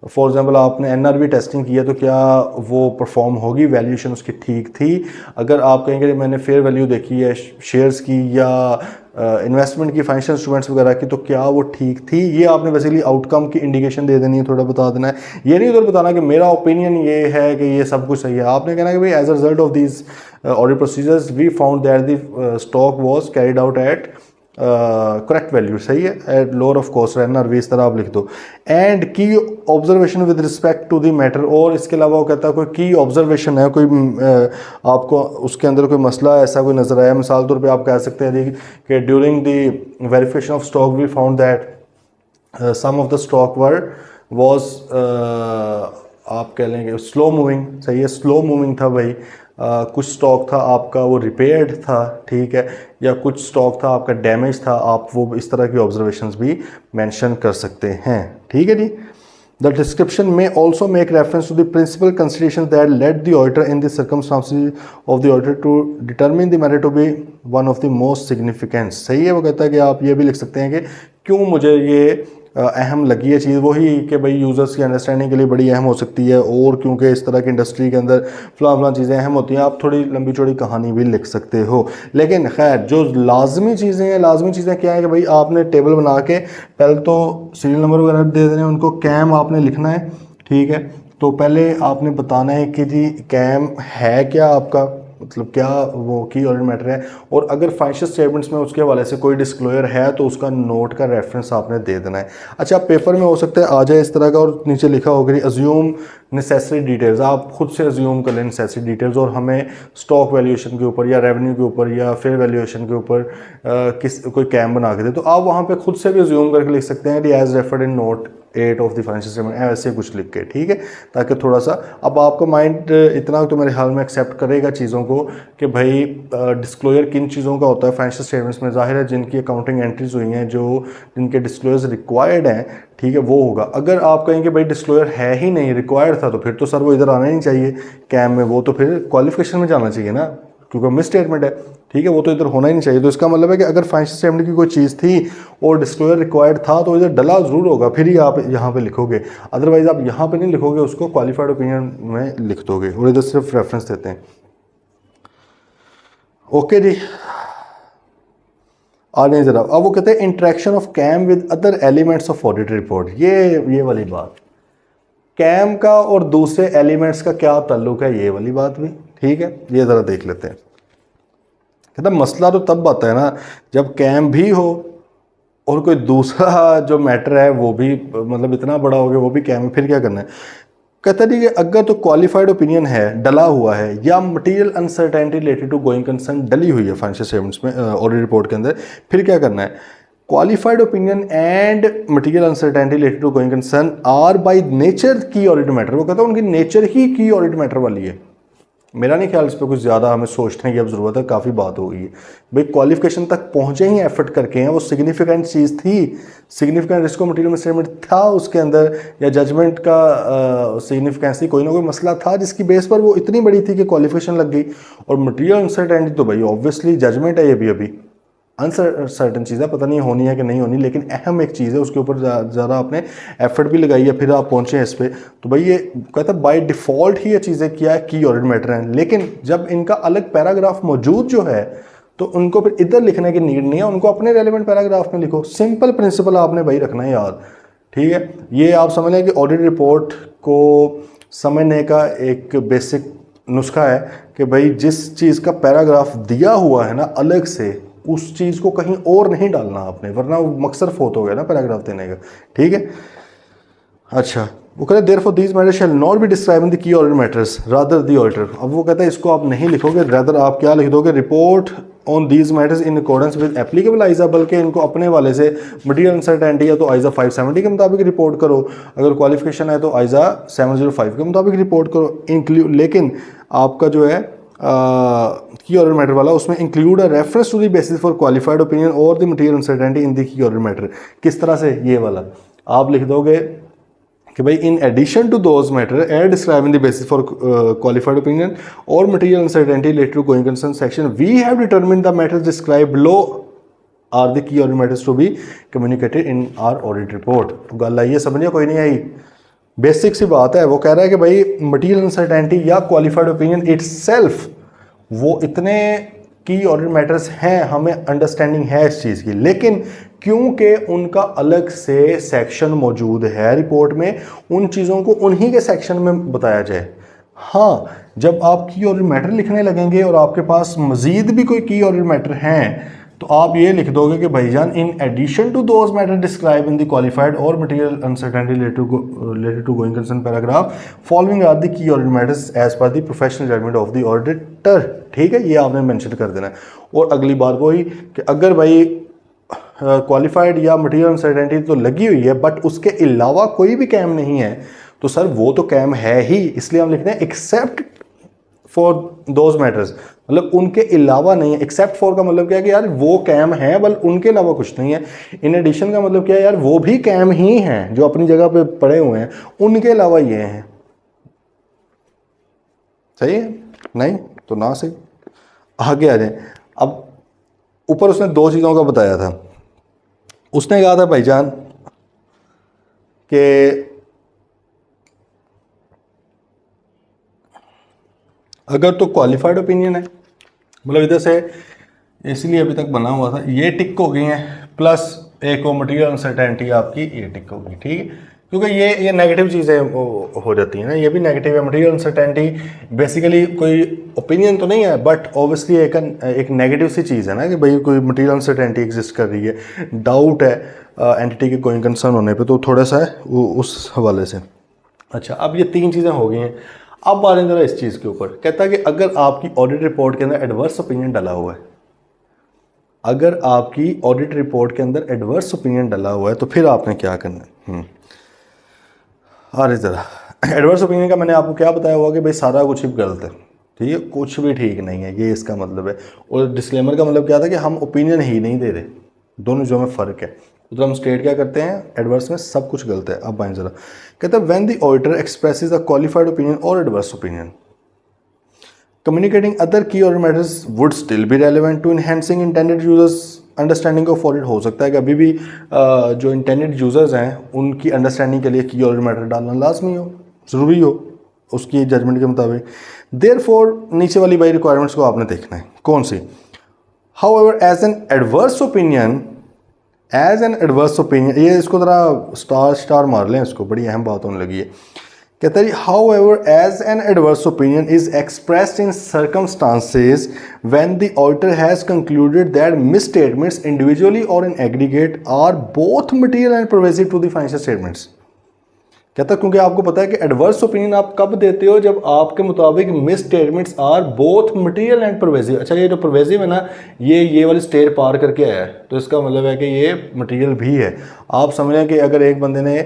फॉर एग्जाम्पल आपने एनआरवी टेस्टिंग किया तो क्या वो परफॉर्म होगी, वैल्यूएशन उसकी ठीक थी। अगर आप कहेंगे मैंने फेयर वैल्यू देखी है शेयर्स की या इन्वेस्टमेंट की, फाइनेंशियल इंस्ट्रूमेंट्स वगैरह की, तो क्या वो ठीक थी। ये आपने बेसिकली आउटकम की इंडिकेशन दे देनी है, थोड़ा बता देना है। ये नहीं उधर बताना कि मेरा ओपिनियन ये है कि ये सब कुछ सही है। आपने कहना कि भाई as a result of these audit procedures we found that the stock was carried out at correct value, सही है, at lower of cost NRV, इस तरह आप लिख दो। And key observation with respect to the matter, और इसके अलावा वो कहता है कोई की ऑब्जर्वेशन है, कोई आपको उसके अंदर कोई मसला ऐसा कोई नजर आया। मिसाल तौर पे आप कह सकते हैं कि during the verification of stock we found that some of the stock were was आप कह लेंगे स्लो मूविंग, सही है, स्लो मूविंग था भाई। कुछ स्टॉक था आपका वो रिपेयर्ड था, ठीक है, या कुछ स्टॉक था आपका डैमेज था, आप वो इस तरह की ऑब्जर्वेशंस भी मेंशन कर सकते हैं। ठीक है जी। द डिस्क्रिप्शन में also make reference to the principal considerations that led the auditor in the circumstances of the auditor to determine the matter to be one of the most significant, सही है। वो कहता है कि आप ये भी लिख सकते हैं कि क्यों मुझे ये अहम लगी है चीज़, वही कि भाई यूज़र्स की अंडरस्टैंडिंग के लिए बड़ी अहम हो सकती है, और क्योंकि इस तरह की इंडस्ट्री के अंदर फलां चीज़ें अहम होती हैं। आप थोड़ी लंबी चौड़ी कहानी भी लिख सकते हो, लेकिन खैर जो लाजमी चीज़ें हैं, लाजमी चीज़ें क्या है कि भाई आपने टेबल बना के पहले तो सीरियल नंबर वगैरह दे देने, उनको कैम आपने लिखना है। ठीक है, तो पहले आपने बताना है कि जी कैम है क्या आपका, मतलब क्या वो की ऑडिट मैटर है, और अगर फाइनेंशियल स्टेटमेंट्स में उसके हवाले से कोई डिस्क्लोजर है तो उसका नोट का रेफरेंस आपने दे देना है। अच्छा, पेपर में हो सकता है आ जाए इस तरह का, और नीचे लिखा होगा अज्यूम नेसेसरी डिटेल्स, आप खुद से अज्यूम कर लें नेसेसरी डिटेल्स, और हमें स्टॉक वैल्यूएशन के ऊपर या रेवेन्यू के ऊपर या फेयर वैल्यूएशन के ऊपर कोई कैम बना के दे, तो आप वहाँ पे खुद से भी अज्यूम करके लिख सकते हैं कि as referred in note 8 of the financial statement, ऐसे कुछ लिख के, ठीक है, ताकि थोड़ा सा अब आपका माइंड इतना तो मेरे ख्याल में एक्सेप्ट करेगा चीज़ों को कि भाई डिस्क्लोजर किन चीज़ों का होता है फाइनेंशियल स्टेटमेंट्स में। ज़ाहिर है जिनकी अकाउंटिंग एंट्रीज हुई हैं, जो जिनके डिस्क्लोजर रिक्वायर्ड हैं, ठीक है, वो होगा। अगर आप कहेंगे भाई डिस्क्लोजर है ही नहीं, रिक्वायर्ड था, तो फिर तो सर वो इधर आना ही नहीं चाहिए कैम में, वो तो फिर क्वालिफिकेशन में जाना चाहिए ना, क्योंकि मिस स्टेटमेंट है, ठीक है, वो तो इधर होना ही नहीं चाहिए। तो इसका मतलब है कि अगर फाइनेंशियल स्टेटमेंट की कोई चीज़ थी और डिस्क्लोजर रिक्वायर्ड था तो इधर डला ज़रूर होगा, फिर ही आप यहाँ पे लिखोगे, अदरवाइज आप यहाँ पे नहीं लिखोगे, उसको क्वालिफाइड ओपिनियन में लिख दोगे और इधर सिर्फ रेफरेंस देते हैं। ओके जी, आ जाए ज़रा। अब वो कहते हैं interaction of KAM with other elements of audit report. ये वाली बात, कैम का और दूसरे एलिमेंट्स का क्या ताल्लुक है, ये वाली बात भी, ठीक है, ये ज़रा देख लेते हैं। कहता मसला तो तब आता है ना जब कैम भी हो और कोई दूसरा जो मैटर है वो भी मतलब इतना बड़ा हो गया, वो भी कैम है, फिर क्या करना है। कहता नहीं कि अगर तो क्वालिफाइड ओपिनियन है, डला हुआ है, या material uncertainty related to going concern डली हुई है फाइनेंशियल स्टेटमेंट्स में, ऑडिट रिपोर्ट के अंदर, फिर क्या करना है। Qualified opinion and material uncertainty related to going concern are by nature key audit matter. वो कहता है उनकी नेचर ही की ऑडिट मैटर वाली है। मेरा नहीं ख्याल इस पर कुछ ज़्यादा हमें सोचने की अब ज़रूरत है, काफ़ी बात हो गई है भाई। क्वालिफिकेशन तक पहुँचे ही एफर्ट करके हैं, वो सिग्निफिकेंट चीज़ थी, सिग्निफिकेंट रिस्क मटेरियल स्टेटमेंट था उसके अंदर, या जजमेंट का सिग्निफिकेंस थी, कोई ना कोई मसला था जिसकी बेस पर वो इतनी बड़ी थी कि क्वालिफिकेशन लग गई। और मटेरियल अनसर्टेनिटी तो भाई ऑब्वियसली जजमेंट है, ये भी अभी अनसर्टन चीज़ है, पता नहीं होनी है कि नहीं होनी, लेकिन अहम एक चीज़ है, उसके ऊपर ज़्यादा आपने एफर्ट भी लगाई है, फिर आप पहुँचे हैं इस पर। तो भाई ये कहता है बाय डिफ़ॉल्ट ही ये चीज़ें क्या है, की ऑडिट मैटर हैं। लेकिन जब इनका अलग पैराग्राफ मौजूद जो है तो उनको फिर इधर लिखने की नीड नहीं है, उनको अपने रेलिवेंट पैराग्राफ में लिखो। सिंपल प्रिंसिपल आपने भाई रखना है याद, ठीक है। ये आप समझ लें कि ऑडिट रिपोर्ट को समझने का एक बेसिक नुस्खा है कि भाई जिस चीज़ का पैराग्राफ दिया हुआ है ना अलग से, उस चीज़ को कहीं और नहीं डालना आपने, वरना वो मकसद फोत हो गया ना पैराग्राफ देने का, ठीक है। अच्छा, वो कहते हैं therefore these matters shall not be describe in the key audit matters rather the auditor. अब वो कहता है इसको आप नहीं लिखोगे, रादर आप क्या लिख दोगे, report on these matters in accordance with applicable ISA, बल्कि इनको अपने वाले से मटीरियल अनसर्टेनिटी है तो आइजा 570 के मुताबिक रिपोर्ट करो, अगर क्वालिफिकेशन है तो आइजा 705 के मुताबिक रिपोर्ट करो। इंक्लूड, लेकिन आपका जो है की ऑडिट मैटर वाला, उसमें include a reference to the basis for qualified opinion और the material uncertainty in the key audit matter. किस तरह से, ये वाला आप लिख दोगे कि भाई in addition to those matter as describing the basis for qualified opinion और material uncertainty related to going concern section we have determined the matters described below are the key audit matters to be communicated in our audit report. तो गल आई है, समझिए, कोई नहीं आई, बेसिक सी बात है। वो कह रहा है कि भाई मटीरियल अनसर्टेनिटी या क्वालिफाइड ओपिनियन इटसेल्फ वो इतने की ऑडिट मैटर्स हैं, हमें अंडरस्टैंडिंग है इस चीज़ की, लेकिन क्योंकि उनका अलग से सेक्शन मौजूद है रिपोर्ट में, उन चीज़ों को उन्हीं के सेक्शन में बताया जाए। हाँ, जब आप की ऑडिट मैटर लिखने लगेंगे और आपके पास मज़ीद भी कोई की ऑडिट मैटर हैं तो आप ये लिख दोगे कि भाईजान in addition to those matter describe in the qualified और material uncertainty related to going concern paragraph following are the key audit matters as per the professional judgement of the auditor. ठीक है, ये आपने मेंशन कर देना है। और अगली बात वही कि अगर भाई क्वालिफाइड या मटेरियल अनसर्टेनिटी तो लगी हुई है बट उसके अलावा कोई भी कैम नहीं है तो सर वो तो कैम है ही, इसलिए हम लिखते हैं एक्सेप्ट फॉर दोज मैटर्स, मतलब उनके अलावा नहीं है। एक्सेप्ट फॉर का मतलब क्या है कि यार वो कैम है बल उनके अलावा कुछ नहीं है। इन एडिशन का मतलब क्या है, यार वो भी कैम ही हैं जो अपनी जगह पे पड़े हुए हैं, उनके अलावा ये हैं। सही है, नहीं तो ना सही। आगे आ जाए। अब ऊपर उसने दो चीज़ों का बताया था। उसने कहा था भाईजान कि अगर तो क्वालिफाइड ओपिनियन है, मतलब इधर से इसलिए अभी तक बना हुआ था, ये टिक हो गई हैं, प्लस एक वो मटेरियल अनसर्टेनिटी आपकी ये टिक हो गई, ठीक है, क्योंकि ये नेगेटिव चीज़ें हो जाती हैं ना, ये भी नेगेटिव है। मटेरियल अनसर्टेनिटी बेसिकली कोई ओपिनियन तो नहीं है बट ऑब्वियसली एक नेगेटिव सी चीज़ है ना कि भाई कोई मटेरियल अनसर्टेनिटी एग्जिस्ट कर रही है, डाउट है एंटिटी के कोई कंसर्न होने पे, तो थोड़ा सा है उस हवाले से। अच्छा, अब ये तीन चीज़ें हो गई हैं। अब आ रहे हैं जरा इस चीज़ के ऊपर। कहता है कि अगर आपकी ऑडिट रिपोर्ट के अंदर एडवर्स ओपिनियन डला हुआ है, अगर आपकी ऑडिट रिपोर्ट के अंदर एडवर्स ओपिनियन डला हुआ है तो फिर आपने क्या करना है। अरे ज़रा एडवर्स ओपिनियन का मैंने आपको क्या बताया हुआ कि भाई सारा कुछ ही गलत है, ठीक है, कुछ भी ठीक नहीं है, ये इसका मतलब है। और डिस्क्लेमर का मतलब क्या था कि हम ओपिनियन ही नहीं दे रहे, दोनों जो में फ़र्क है। उधर हम स्टेट क्या करते हैं, एडवर्स में सब कुछ गलत है। अब आए ज़रा, कहते हैं when the auditor expresses a qualified opinion और adverse opinion, communicating other key order matters would still be relevant to enhancing intended users understanding of audit. हो सकता है कि अभी भी जो इंटेंडेड यूज़र्स हैं उनकी अंडरस्टैंडिंग के लिए की ऑडिट मैटर डालना लाजमी हो, ज़रूरी हो उसकी जजमेंट के मुताबिक। देयरफॉर नीचे वाली बाई रिक्वायरमेंट्स को आपने देखना है कौन सी। However as an adverse opinion, ये इसको ज़रा स्टार मार लें, इसको बड़ी अहम बात होने लगी है। कहता है however as an adverse opinion is expressed in circumstances when the auditor has concluded that misstatements individually or in aggregate are both material and pervasive to the financial statements। कहता है क्योंकि आपको पता है कि एडवर्स ओपिनियन आप कब देते हो, जब आपके मुताबिक misstatements are both material and pervasive. अच्छा, ये जो परवेजिव है ना, ये वाली स्टेज पार करके आया है, तो इसका मतलब है कि ये मटेरियल भी है। आप समझ लें कि अगर एक बंदे ने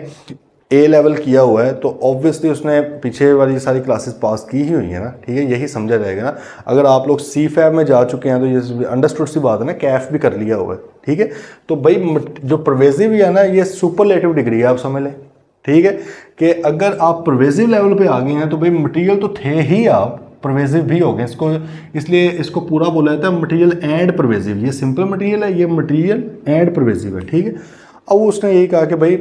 ए लेवल किया हुआ है तो ऑब्वियसली उसने पीछे वाली सारी क्लासेस पास की ही हुई है ना, ठीक है, यही समझा जाएगा ना। अगर आप लोग सी फैब में जा चुके हैं तो ये अंडरस्टूड सी बात है ना, कैफ भी कर लिया हुआ है, ठीक है। तो भाई जो परवेजिव है ना, ये सुपरलेटिव डिग्री है, आप समझ लें, ठीक है, कि अगर आप परवेजिव लेवल पे आ गए हैं तो भाई मटेरियल तो थे ही, आप परवेजिव भी हो गए। इसको इसलिए इसको पूरा बोला जाता है मटेरियल एंड परवेजिव। ये सिंपल मटेरियल है, ये मटेरियल एंड परवेजिव है, ठीक है। अब उसने यही कहा कि भाई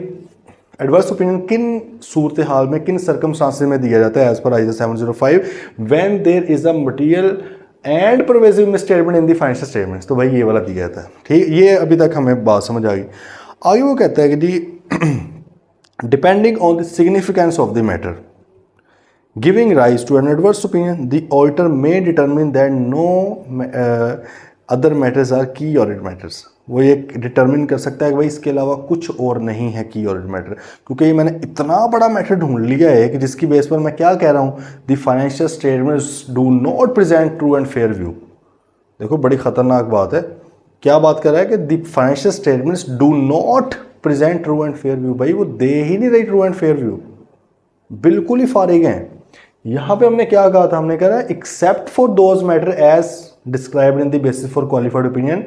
एडवर्स ओपिनियन किन सूरत हाल में, किन सर्कमस्टांसेस में दिया जाता है as per IS 705 when there is a material and pervasive misstatement in the financial statements. तो भाई ये वाला दिया जाता है, ठीक। ये अभी तक हमें बात समझ आ गई। आगे वो कहता है कि जी depending on the significance of the matter giving rise to an adverse opinion the auditor may determine that no other matters are key audit matters. वो ये डिटरमिन कर सकता है कि भाई इसके अलावा कुछ और नहीं है की ऑडिट मैटर, क्योंकि ये मैंने इतना बड़ा मैटर ढूंढ लिया है कि जिसकी बेस पर मैं क्या कह रहा हूँ, the financial statements do not present true and fair view. देखो बड़ी खतरनाक बात है, क्या बात कर रहा है कि the financial statements do not present true and fair view. भाई वो दे ही नहीं रही ट्रू एंड फेयर व्यू, बिल्कुल ही फारिग हैं। यहाँ पे हमने क्या कहा था, हमने कहा except for those matter as described in the basis for qualified opinion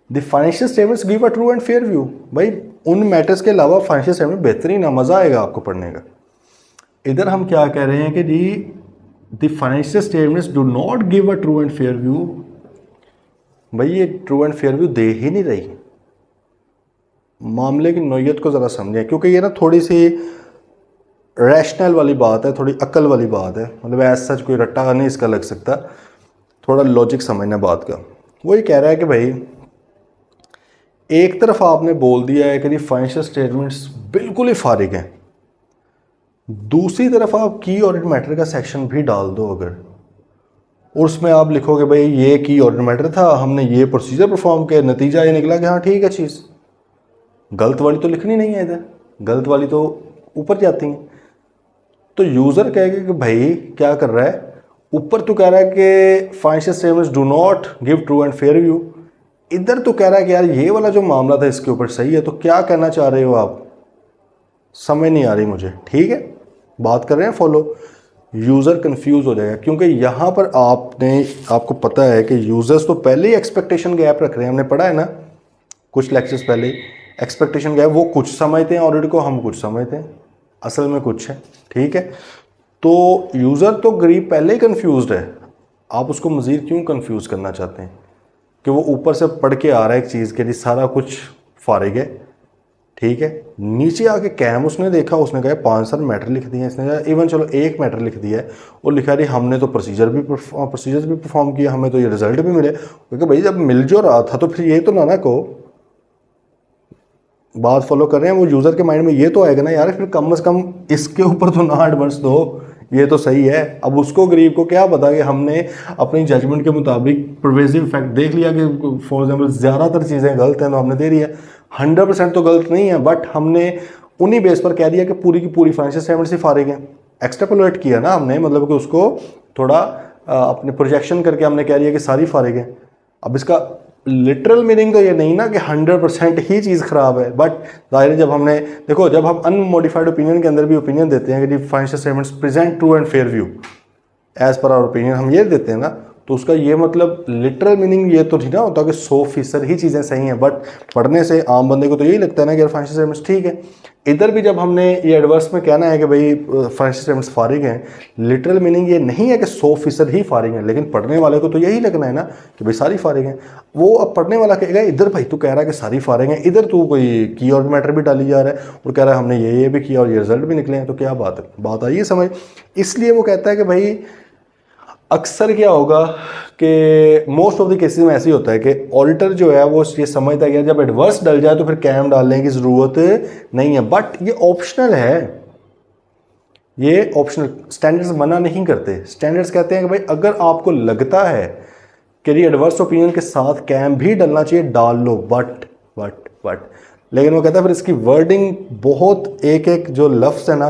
the financial statements give a true and fair view. भाई उन मैटर्स के अलावा फाइनेंशियल स्टेटमेंट बेहतरीन है, मज़ा आएगा आपको पढ़ने का। इधर हम क्या कह रहे हैं कि जी the financial statements do not give a true and fair view. भाई ये ट्रू एंड फेयर व्यू दे ही नहीं रही। मामले की नोयत को ज़रा समझें, क्योंकि ये ना थोड़ी सी रैशनल वाली बात है, थोड़ी अक्ल वाली बात है, मतलब ऐसा सच कोई रट्टा नहीं इसका लग सकता, थोड़ा लॉजिक समझना बात का। वो ये कह रहा है कि भाई एक तरफ आपने बोल दिया है कि फाइनेंशियल स्टेटमेंट्स बिल्कुल ही फारिग हैं, दूसरी तरफ आप की ऑडिट मैटर का सेक्शन भी डाल दो अगर, और उसमें आप लिखोगे भाई ये की ऑडिट मैटर था, हमने ये प्रोसीजर परफॉर्म किया, नतीजा ये निकला कि हाँ ठीक है चीज़। गलत वाली तो लिखनी नहीं है इधर, गलत वाली तो ऊपर जाती हैं। तो यूज़र कहेगा कि भाई क्या कर रहा है, ऊपर तो कह रहा है कि financial statements do not give true and fair view, इधर तो कह रहा है कि यार ये वाला जो मामला था इसके ऊपर सही है। तो क्या कहना चाह रहे हो आप, समझ नहीं आ रही मुझे, ठीक है, बात कर रहे हैं फॉलो। यूज़र कंफ्यूज हो जाएगा, क्योंकि यहाँ पर आपको पता है कि यूज़र्स तो पहले ही एक्सपेक्टेशन गैप रख रहे हैं, हमने पढ़ा है ना कुछ लेक्चर्स पहले ही। एक्सपेक्टेशन गैप, वो कुछ समझते हैं ऑडिट को, हम कुछ समझते हैं, असल में कुछ है, ठीक है। तो यूज़र तो गरीब पहले ही कंफ्यूज्ड है, आप उसको मज़ीद क्यों कंफ्यूज करना चाहते हैं कि वो ऊपर से पढ़ के आ रहा है एक चीज़ के लिए सारा कुछ फारिग है, ठीक है। नीचे आके कैम उसने देखा, उसने कहा 5 साल मैटर लिख दिए इसने, इवन चलो एक मैटर लिख दिया है और लिखा रही हमने तो प्रोसीजर्स भी परफॉर्म किया, हमें तो ये रिजल्ट भी मिले। क्योंकि भाई जब मिल जो रहा था तो फिर ये तो ना कहो, बात फॉलो कर रहे हैं, वो यूज़र के माइंड में ये तो आएगा ना यार, फिर कम से कम इसके ऊपर तो ना एडवांस दो, ये तो सही है। अब उसको गरीब को क्या पता कि हमने अपनी जजमेंट के मुताबिक परवेजिव फैक्ट देख लिया कि फॉर एग्जाम्पल ज़्यादातर चीज़ें गलत हैं तो हमने दे दिया, 100% तो गलत नहीं है, बट हमने उन्हीं बेस पर कह दिया कि पूरी की पूरी फाइनेंशियल स्टेटमेंट से फारिग हैं। एक्स्ट्रापोलेट किया ना हमने, मतलब कि उसको थोड़ा अपने प्रोजेक्शन करके हमने कह दिया कि सारी फारिग हैं। अब इसका लिटरल मीनिंग तो ये नहीं ना कि 100% ही चीज़ ख़राब है, बट ज़ाहिर है जब हमने देखो, जब हम अनमोडिफाइड ओपिनियन के अंदर भी ओपिनियन देते हैं कि जी financial statements present true and fair view as per our opinion, हम ये देते हैं ना, तो उसका ये मतलब लिटरल मीनिंग ये तो नहीं ना होता कि 100% ही चीज़ें सही हैं, बट पढ़ने से आम बंदे को तो यही लगता है ना कि यार फाइनेंशियल स्टेटमेंट्स ठीक है। इधर भी जब हमने ये एडवर्स में कहना है कि भाई फाइनेंशियल स्टेटमेंट्स फारिग हैं, लिटरल मीनिंग ये नहीं है कि 100% ही फारिग हैं, लेकिन पढ़ने वाले को तो यही लगना है ना कि भाई सारी फारिग हैं। वो अब पढ़ने वाला कहेगा इधर भाई तू कह रहा है कि सारी फारिग हैं, इधर तू कोई की और मैटर भी डाली जा रहा है और कह रहा है हमने ये भी किया और ये रिजल्ट भी निकले हैं, तो क्या बात है, बात आई है समझ। इसलिए वो कहता है कि भाई अक्सर क्या होगा कि मोस्ट ऑफ द केसेस में ऐसे ही होता है कि ऑडिटर जो है वो ये समझता है कि जब एडवर्स डल जाए तो फिर कैम डालने की ज़रूरत नहीं है, बट ये ऑप्शनल है, ये ऑप्शनल। स्टैंडर्ड्स मना नहीं करते, स्टैंडर्ड्स कहते हैं कि भाई अगर आपको लगता है कि ये एडवर्स ओपिनियन के साथ कैम भी डलना चाहिए डाल लो, बट लेकिन वो कहता है फिर इसकी वर्डिंग बहुत एक एक जो लफ्ज़ है ना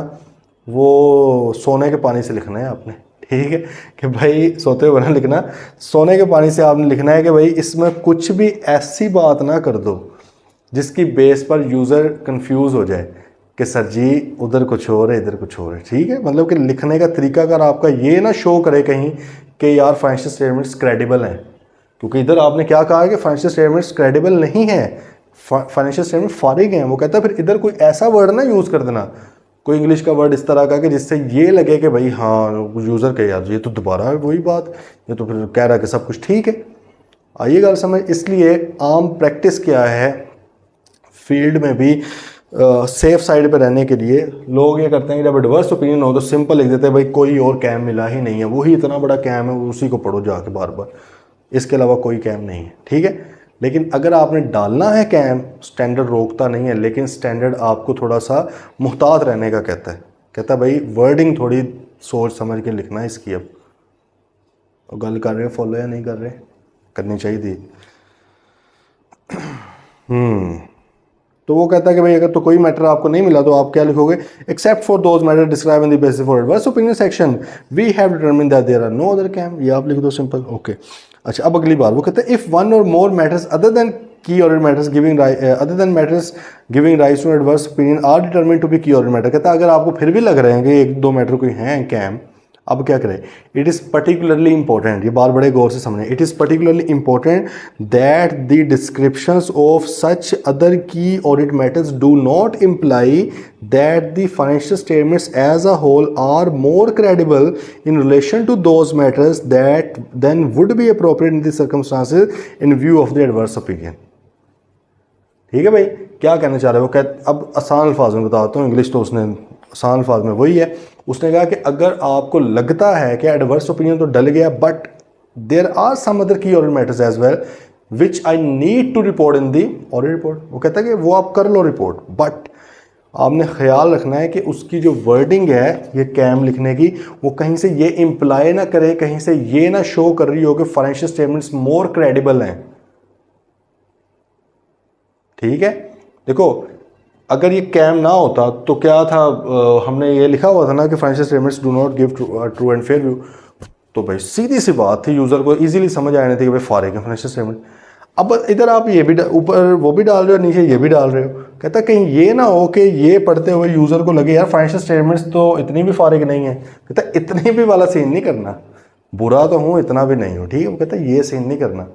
वो सोने के पानी से लिखना है आपने, ठीक है, कि भाई सोते हुए ना लिखना, सोने के पानी से आपने लिखना है कि भाई इसमें कुछ भी ऐसी बात ना कर दो जिसकी बेस पर यूज़र कंफ्यूज हो जाए कि सर जी उधर कुछ और है इधर कुछ और है, ठीक है। मतलब कि लिखने का तरीका अगर आपका ये ना शो करे कहीं कि यार फाइनेंशियल स्टेटमेंट्स क्रेडिबल हैं, क्योंकि इधर आपने क्या कहा है कि फाइनेंशियल स्टेटमेंट्स क्रेडिबल नहीं है, फाइनेंशियल स्टेटमेंट फारिग हैं। वो कहता है फिर इधर कोई ऐसा वर्ड ना यूज़ कर देना, कोई इंग्लिश का वर्ड इस तरह का कि जिससे ये लगे कि भाई हाँ यूज़र के यार ये तो दोबारा वही बात, ये तो फिर कह रहा है कि सब कुछ ठीक है। आइए गल समझ। इसलिए आम प्रैक्टिस क्या है फील्ड में भी सेफ साइड पे रहने के लिए लोग ये करते हैं कि जब एडवर्स ओपिनियन हो तो सिंपल लिख देते हैं भाई कोई और कैम मिला ही नहीं है, वही इतना बड़ा कैम है उसी को पढ़ो जाके बार बार, इसके अलावा कोई कैम नहीं है, ठीक है। लेकिन अगर आपने डालना है कैम, स्टैंडर्ड रोकता नहीं है, लेकिन स्टैंडर्ड आपको थोड़ा सा मुहतात रहने का कहता है भाई वर्डिंग थोड़ी सोच समझ के लिखना है इसकी। अब गल कर रहे हो फॉलो या नहीं कर रहे, करनी चाहिए थी। तो वो कहता है कि भाई अगर तो कोई मैटर आपको नहीं मिला तो आप क्या लिखोगे, except for those matter describe in the basis for adverse opinion section we have determined that there are no other KAM, ये आप लिख दो सिंपल, ओके। अच्छा अब अगली बार वो कहते हैं इफ वन और more matters other than key order matters giving rise to adverse opinion are determined to be key order matter. कहता है अगर आपको फिर भी लग रहे हैं कि एक दो मैटर कोई हैं कैम, अब क्या करें, इट इज़ पर्टिकुलरली इंपॉर्टेंट, ये बात बड़े गौर से समझें, it is particularly important that the descriptions of such other key audit matters do not imply that the financial statements as a whole are more credible in relation to those matters that than would be appropriate in the circumstances in view of the adverse opinion. ठीक है भाई, क्या कहना चाह रहे हो, अब आसान अल्फाज में बताता हूँ, इंग्लिश तो उसने आसान अल्फाज में वही है। उसने कहा कि अगर आपको लगता है कि एडवर्स ओपिनियन तो डल गया but there are some other key audit matters as well which I need to report in the audit report, वो कहता है कि वो आप कर लो रिपोर्ट, बट आपने ख्याल रखना है कि उसकी जो वर्डिंग है ये कैम लिखने की, वो कहीं से ये इम्प्लाई ना करे, कहीं से ये ना शो कर रही हो कि फाइनेंशियल स्टेटमेंट्स मोर क्रेडिबल हैं। ठीक है, देखो अगर ये कैम ना होता तो क्या था, हमने ये लिखा हुआ था ना कि financial statements do not give true and fair view, तो भाई सीधी सी बात थी, यूज़र को इजीली समझ आने थी कि भाई फारिग है फाइनेंशियल स्टेटमेंट। अब इधर आप ये भी ऊपर वो भी डाल रहे हो, नीचे ये भी डाल रहे हो। कहता कहीं ये ना हो कि ये पढ़ते हुए यूज़र को लगे यार फाइनेंशियल स्टेटमेंट्स तो इतनी भी फारिग नहीं है। कहता इतनी भी वाला सीन नहीं करना, बुरा तो हूँ इतना भी नहीं हो, ठीक है। वो कहता ये सीन नहीं करना,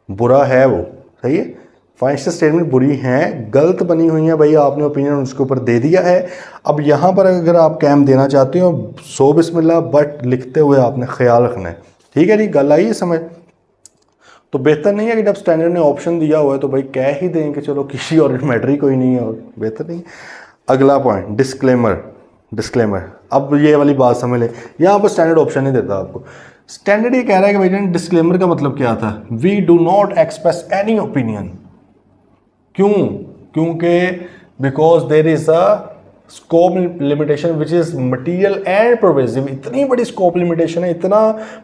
बुरा है वो, सही है, फाइनेंशियल स्टेटमेंट बुरी हैं, गलत बनी हुई हैं, भाई आपने ओपिनियन उसके ऊपर दे दिया है। अब यहाँ पर अगर आप कैम देना चाहते हो सो बिस्मिल्लाह, बट लिखते हुए आपने ख्याल रखना है, ठीक है जी, गल आई है समझ। तो बेहतर नहीं है कि जब स्टैंडर्ड ने ऑप्शन दिया हुआ है तो भाई कह ही दें कि चलो किसी ऑडिट मैटर ही कोई नहीं है, और बेहतर नहीं। अगला पॉइंट डिस्क्लेमर। अब ये वाली बात समझ लें, यहाँ पर स्टैंडर्ड ऑप्शन नहीं देता आपको। स्टैंडर्ड ये कह रहा है कि भाई डिस्क्लेमर का मतलब क्या था, we do not express any opinion. क्यों? क्योंकि because there is a scope limitation which is material and pervasive. इतनी बड़ी स्कोप लिमिटेशन है, इतना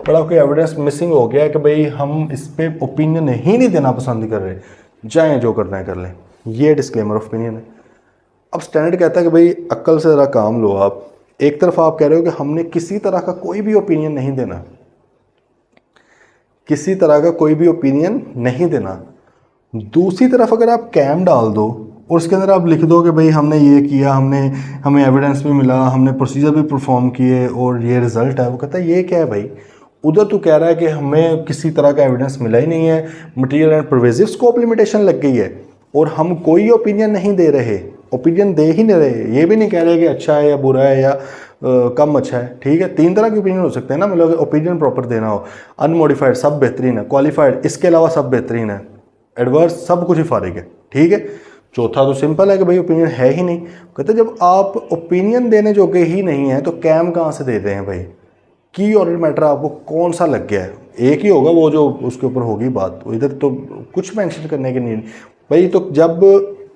बड़ा कोई एविडेंस मिसिंग हो गया है कि भाई हम इस पर ओपिनियन ही नहीं देना पसंद कर रहे, जाएं जो करना है कर लें। ये डिस्क्लेमर ऑफ ओपिनियन है। अब स्टैंडर्ड कहता है कि भाई अक्ल से ज़रा काम लो आप। एक तरफ आप कह रहे हो कि हमने किसी तरह का कोई भी ओपिनियन नहीं देना, किसी तरह का कोई भी ओपिनियन नहीं देना, दूसरी तरफ अगर आप कैम डाल दो और उसके अंदर आप लिख दो कि भाई हमने ये किया, हमें एविडेंस भी मिला, हमने प्रोसीजर भी परफॉर्म किए और ये रिज़ल्ट है, वो कहता है ये क्या है भाई? उधर तो कह रहा है कि हमें किसी तरह का एविडेंस मिला ही नहीं है, material and pervasive scope limitation लग गई है और हम कोई ओपिनियन नहीं दे रहे, ओपिनियन दे ही नहीं रहे, ये भी नहीं कह रहे कि अच्छा है या बुरा है या कम अच्छा है। ठीक है, तीन तरह के ओपिनियन हो सकते हैं ना, मतलब ओपिनियन प्रॉपर देना हो, अनमोडिफाइड सब बेहतरीन है, क्वालिफाइड इसके अलावा सब बेहतरीन है, एडवर्स सब कुछ ही फारिग है। ठीक है, चौथा तो सिंपल है कि भाई ओपिनियन है ही नहीं। कहते जब आप ओपिनियन देने जोगे ही नहीं है तो कैम कहाँ से देते हैं भाई? की ऑडिट मैटर आपको कौन सा लग गया है? एक ही होगा वो जो उसके ऊपर होगी बात, इधर तो कुछ मेंशन करने की नहीं भाई। तो जब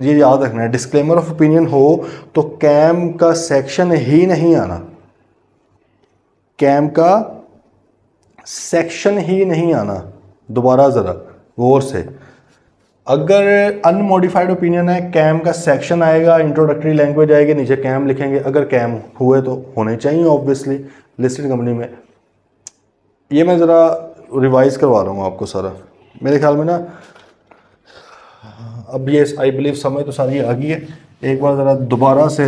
ये याद रखना है, डिस्क्लेमर ऑफ ओपिनियन हो तो कैम का सेक्शन ही नहीं आना, कैम का सेक्शन ही नहीं आना। दोबारा ज़रा गौर से, अगर अनमोडिफाइड ओपिनियन है कैम का सेक्शन आएगा, इंट्रोडक्टरी लैंग्वेज आएगी, नीचे कैम लिखेंगे। अगर कैम हुए तो होने चाहिए ऑब्वियसली लिस्टेड कंपनी में। ये मैं ज़रा रिवाइज करवा रहा हूँ आपको सारा, मेरे ख्याल में ना अब ये आई बिलीव समझ तो सारी आ गई है। एक बार ज़रा दोबारा से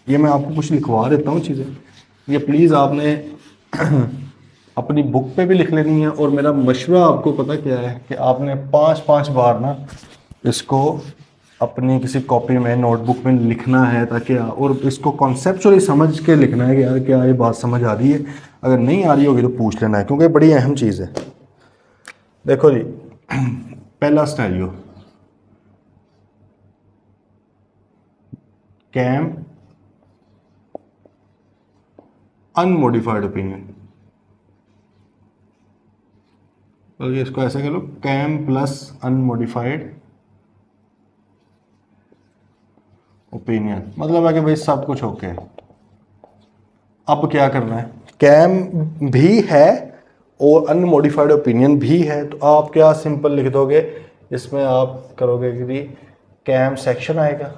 ये मैं आपको कुछ लिखवा देता हूँ चीज़ें, ये प्लीज़ आपने अपनी बुक पे भी लिख लेनी है। और मेरा मशवरा आपको पता क्या है कि आपने 5-5 बार ना इसको अपनी किसी कॉपी में, नोटबुक में लिखना है, ताकि और इसको कॉन्सेप्चुअली समझ के लिखना है कि यार क्या ये बात समझ आ रही है। अगर नहीं आ रही होगी तो पूछ लेना है, क्योंकि बड़ी अहम चीज़ है। देखो जी, पहला स्टेरियो कैम अनमोडिफाइड ओपिनियन, तो इसको ऐसे करो, कैम प्लस अनमोडिफाइड ओपिनियन, मतलब है कि भाई सब कुछ ओके। अब क्या करना है, कैम भी है और अनमोडिफाइड ओपिनियन भी है, तो आप क्या सिंपल लिख दोगे इसमें, आप करोगे कि कैम सेक्शन आएगा।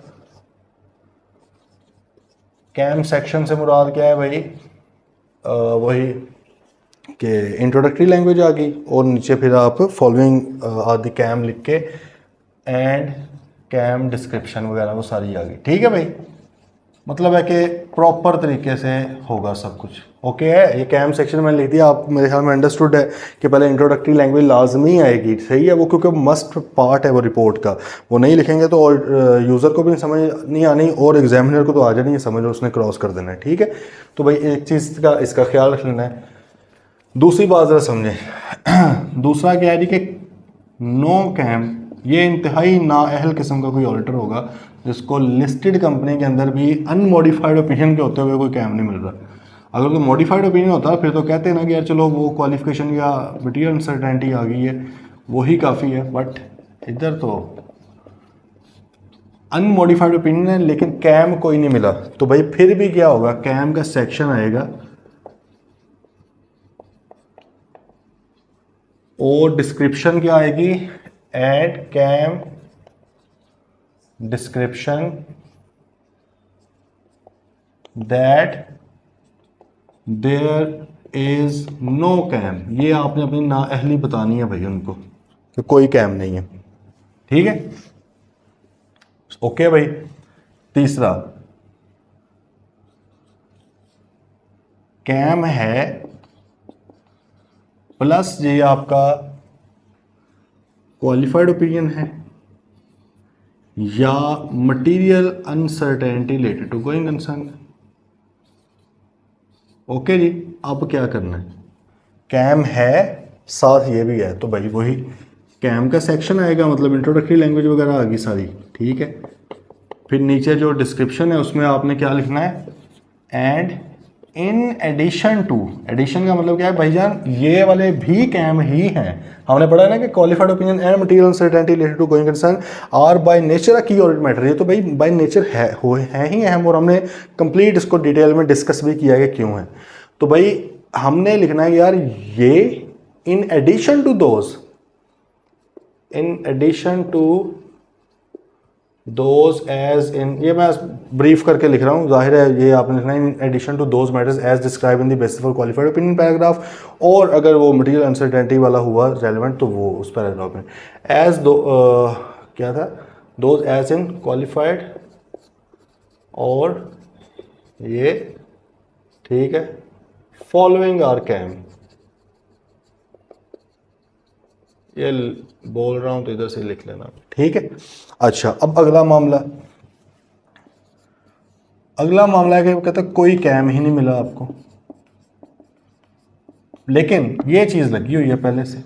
कैम सेक्शन से मुराद क्या है भाई? वही कि इंट्रोडक्टरी लैंग्वेज आ गई और नीचे फिर आप फॉलोइंग आदि कैम लिख के एंड कैम डिस्क्रिप्शन वगैरह वो सारी आ गई। ठीक है भाई, मतलब है कि प्रॉपर तरीके से होगा सब कुछ ओके है। ये कैम सेक्शन में लिख दिया, आप मेरे ख्याल में अंडरस्टूड है कि पहले इंट्रोडक्टरी लैंग्वेज लाजमी आएगी, सही है वो, क्योंकि मस्ट पार्ट है वो रिपोर्ट का। वो नहीं लिखेंगे तो यूज़र को भी समझ नहीं आनी और एग्जामिनर को तो आ जानी है समझ, उसने क्रॉस कर देना है। ठीक है, तो भाई एक चीज़ का इसका ख्याल रख लेना है। दूसरी बात ज़रा समझें, दूसरा क्या है जी कि नो कैम, ये इंतहाई नाअहल किस्म का कोई ऑडिटर होगा जिसको लिस्टेड कंपनी के अंदर भी अनमोडिफाइड ओपिनियन के होते हुए कोई कैम नहीं मिल रहा। अगर तो मॉडिफाइड ओपिनियन होता फिर तो कहते हैं ना कि यार चलो वो क्वालिफिकेशन या मटीरियल अनसर्टेनिटी आ गई है, वही काफ़ी है। बट इधर तो अनमोडिफाइड ओपिनियन है लेकिन कैम कोई नहीं मिला, तो भाई फिर भी क्या होगा, कैम का सेक्शन आएगा और डिस्क्रिप्शन क्या आएगी, add KAM description that there is no KAM. ये आपने अपनी नाअहली बतानी है भाई उनको कि कोई कैम नहीं है। ठीक है, ओके भाई। तीसरा, कैम है प्लस ये आपका क्वालिफाइड ओपिनियन है या material uncertainty related to going concern. Okay जी, अब क्या करना है, कैम है साथ ये भी है, तो भाई वही कैम का सेक्शन आएगा, मतलब इंट्रोडक्टरी लैंग्वेज वगैरह आ गई सारी। ठीक है, फिर नीचे जो डिस्क्रिप्शन है उसमें आपने क्या लिखना है, and in addition to, addition का मतलब क्या है भाईजान, ये वाले भी कैम ही हैं। हमने पढ़ा है ना कि qualified opinion and material uncertainty related to going concern are by nature a key audit matter. ये तो भाई बाय नेचर है ही अहम, और हमने कंप्लीट इसको डिटेल में डिस्कस भी किया है कि क्यों है। तो भाई हमने लिखना है यार ये in addition to those, in addition to those as in, ये मैं ब्रीफ करके लिख रहा हूँ, जाहिर है ये आपने लिखना है in addition to those matters as describe in the basis for qualified opinion paragraph, और अगर वो मटेरियल अनसर्टेनिटी वाला हुआ रेलिवेंट तो वो उस पैराग्राफ में एज दो क्या था, दोज एज इन क्वालिफाइड, और ये ठीक है फॉलोइंग आर कैम, ये बोल रहा हूं तो इधर से लिख लेना, ठीक है। अच्छा, अब अगला मामला है कि वो कहता है कोई कैम ही नहीं मिला आपको, लेकिन ये चीज लगी हुई है पहले से।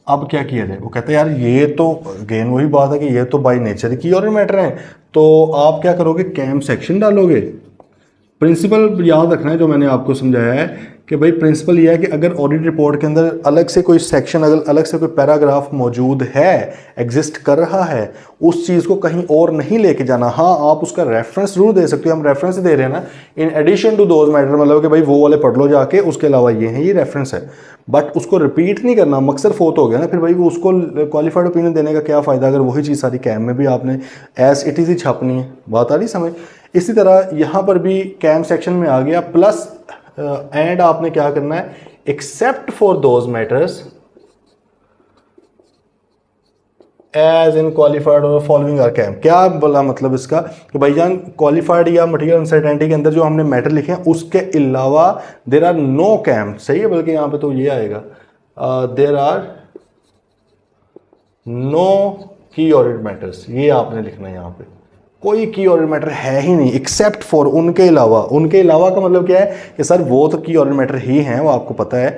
अब क्या किया जाए, वो कहते हैं यार ये तो अगेन वही बात है कि ये तो बाय नेचर की और मैटर है, तो आप क्या करोगे, कैम सेक्शन डालोगे। प्रिंसिपल याद रखना है जो मैंने आपको समझाया है कि भाई प्रिंसिपल ये है कि अगर ऑडिट रिपोर्ट के अंदर अलग से कोई सेक्शन, अगर अलग से कोई पैराग्राफ मौजूद है, एग्जिस्ट कर रहा है, उस चीज़ को कहीं और नहीं लेके जाना। हाँ, आप उसका रेफरेंस जरूर दे सकते हो, हम रेफरेंस दे रहे हैं ना, in addition to those matter, मतलब कि भाई वो वाले पढ़ लो जाके, उसके अलावा ये है, ये रेफरेंस है, बट उसको रिपीट नहीं करना, मकसद फोत हो गया ना, फिर भाई वो उसको क्वालिफाइड ओपिनियन देने का क्या फ़ायदा अगर वही चीज़ सारी कैम में भी आपने एज इट इज़ ही छापनी है। बात आ रही समझ। इसी तरह यहाँ पर भी कैम सेक्शन में आ गया, प्लस एंड आपने क्या करना है, except for those matters as in qualified और फॉलोइंग आर कैम। क्या बोला मतलब इसका कि भाईजान क्वालिफाइड या मटेरियल अनसर्टेनिटी के अंदर जो हमने मैटर लिखे हैं उसके अलावा देर आर नो कैम, सही है, बल्कि यहाँ पे तो ये आएगा देर आर नो की ऑडिट मैटर्स, ये आपने लिखना है यहाँ पे, कोई की ऑडिट मैटर है ही नहीं एक्सेप्ट फॉर, उनके अलावा। उनके अलावा का मतलब क्या है कि सर वो तो की ऑडिट मैटर ही हैं, वो आपको पता है,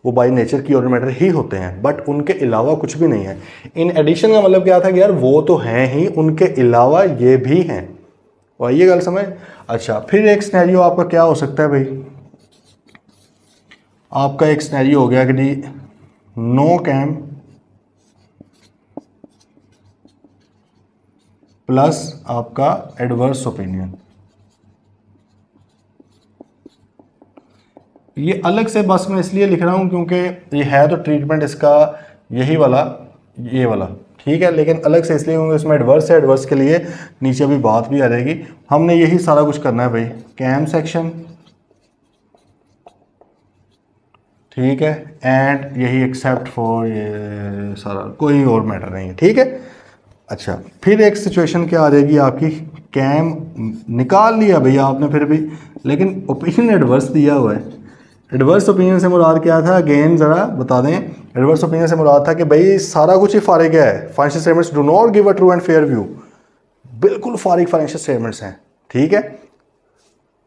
वो bye nature key audit matter ही होते हैं, बट उनके अलावा कुछ भी नहीं है। इन एडिशन का मतलब क्या था कि यार वो तो हैं ही, उनके अलावा ये भी हैं, और ये गल समझ। अच्छा, फिर एक सिनेरियो आपका क्या हो सकता है भाई, आपका एक सिनेरियो हो गया कि जी नो कैम प्लस आपका एडवर्स ओपिनियन। ये अलग से बस मैं इसलिए लिख रहा हूं क्योंकि ये है तो ट्रीटमेंट इसका यही वाला, ये वाला, ठीक है, लेकिन अलग से इसलिए क्योंकि इसमें एडवर्स है, एडवर्स के लिए नीचे अभी बात भी आ जाएगी। हमने यही सारा कुछ करना है भाई, कैम सेक्शन, ठीक है, एंड यही एक्सेप्ट फॉर, ये सारा कोई और मैटर नहीं है, ठीक है। अच्छा, फिर एक सिचुएशन क्या आ जाएगी आपकी, कैम निकाल लिया भैया आपने फिर भी, लेकिन ओपिनियन एडवर्स दिया हुआ है। एडवर्स ओपिनियन से मुराद क्या था, अगेन ज़रा बता दें, एडवर्स ओपिनियन से मुराद था कि भाई सारा कुछ ही फारिग है, financial statements do not give a true and fair view, बिल्कुल फारिग फाइनेंशियल स्टेटमेंट्स हैं, ठीक है।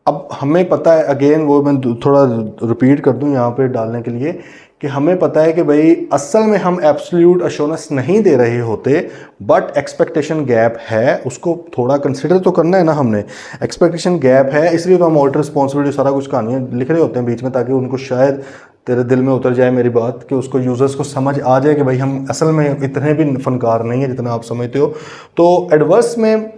अब हमें पता है, अगेन वो मैं थोड़ा रिपीट कर दूं यहाँ पे डालने के लिए, कि हमें पता है कि भाई असल में हम एब्सोल्यूट अश्योरेंस नहीं दे रहे होते, बट एक्सपेक्टेशन गैप है, उसको थोड़ा कंसिडर तो करना है ना हमने, एक्सपेक्टेशन गैप है, इसलिए तो हम ऑडिटर रिस्पॉन्सिबिलिटी सारा कुछ कहानियाँ लिख रहे होते हैं बीच में, ताकि उनको शायद तेरे दिल में उतर जाए मेरी बात, कि उसको यूज़र्स को समझ आ जाए कि भाई हम असल में इतने भी फनकार नहीं है जितना आप समझते हो। तो एडवर्स में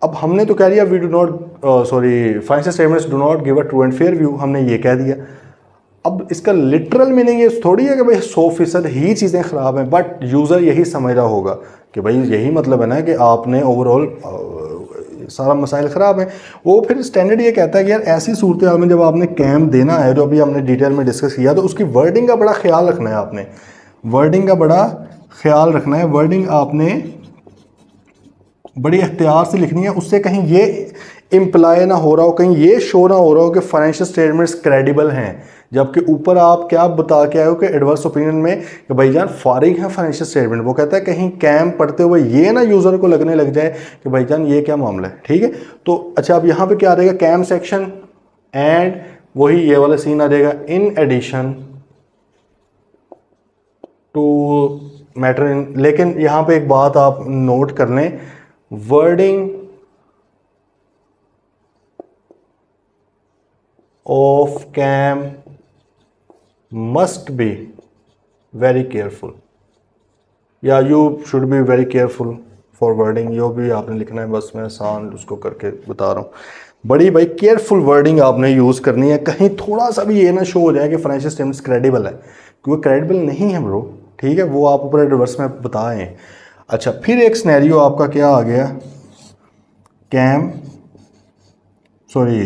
अब हमने तो कह दिया we do not financial statements do not give a true and fair view, हमने ये कह दिया। अब इसका लिटरल मीनिंग ये थोड़ी है कि भाई 100% ही चीज़ें ख़राब हैं, बट यूज़र यही समझ रहा होगा कि भाई यही मतलब है ना कि आपने ओवरऑल सारा मसाइल ख़राब हैं। वो फिर स्टैंडर्ड ये कहता है कि यार ऐसी सूरत हाल में जब आपने कैम देना है, जो अभी हमने डिटेल में डिस्कस किया, तो उसकी वर्डिंग का बड़ा ख्याल रखना है आपने, वर्डिंग का बड़ा ख्याल रखना है, वर्डिंग आपने बड़ी एहतियात से लिखनी है, उससे कहीं ये इम्प्लाई ना हो रहा हो, कहीं ये शो ना हो रहा हो कि फाइनेंशियल स्टेटमेंट्स क्रेडिबल हैं, जबकि ऊपर आप क्या बता के आए हो कि एडवर्स ओपिनियन में कि भाईजान फारिग है फाइनेंशियल स्टेटमेंट। वो कहता है कहीं कैम पढ़ते हुए ये ना यूज़र को लगने लग जाए कि भाईजान ये क्या मामला है, ठीक है। तो अच्छा, अब यहाँ पे क्या आ जाएगा, कैम सेक्शन एंड वही ये वाला सीन आ जाएगा, in addition to matter in. लेकिन यहाँ पे एक बात आप नोट कर लें, wording of KAM must be very careful, या you should be very careful for wording, यो भी आपने लिखना है, बस मैं आसान उसको करके बता रहा हूँ। बड़ी भाई केयरफुल वर्डिंग आपने यूज़ करनी है, कहीं थोड़ा सा भी ये ना शो हो जाए कि फाइनेंशियल स्टेटमेंट्स क्रेडिबल है, क्योंकि क्रेडिबल नहीं है ब्रो। ठीक है, वो आप ऊपर रिवर्स में बताएं। अच्छा, फिर एक सिनेरियो आपका क्या आ गया, कैम सॉरी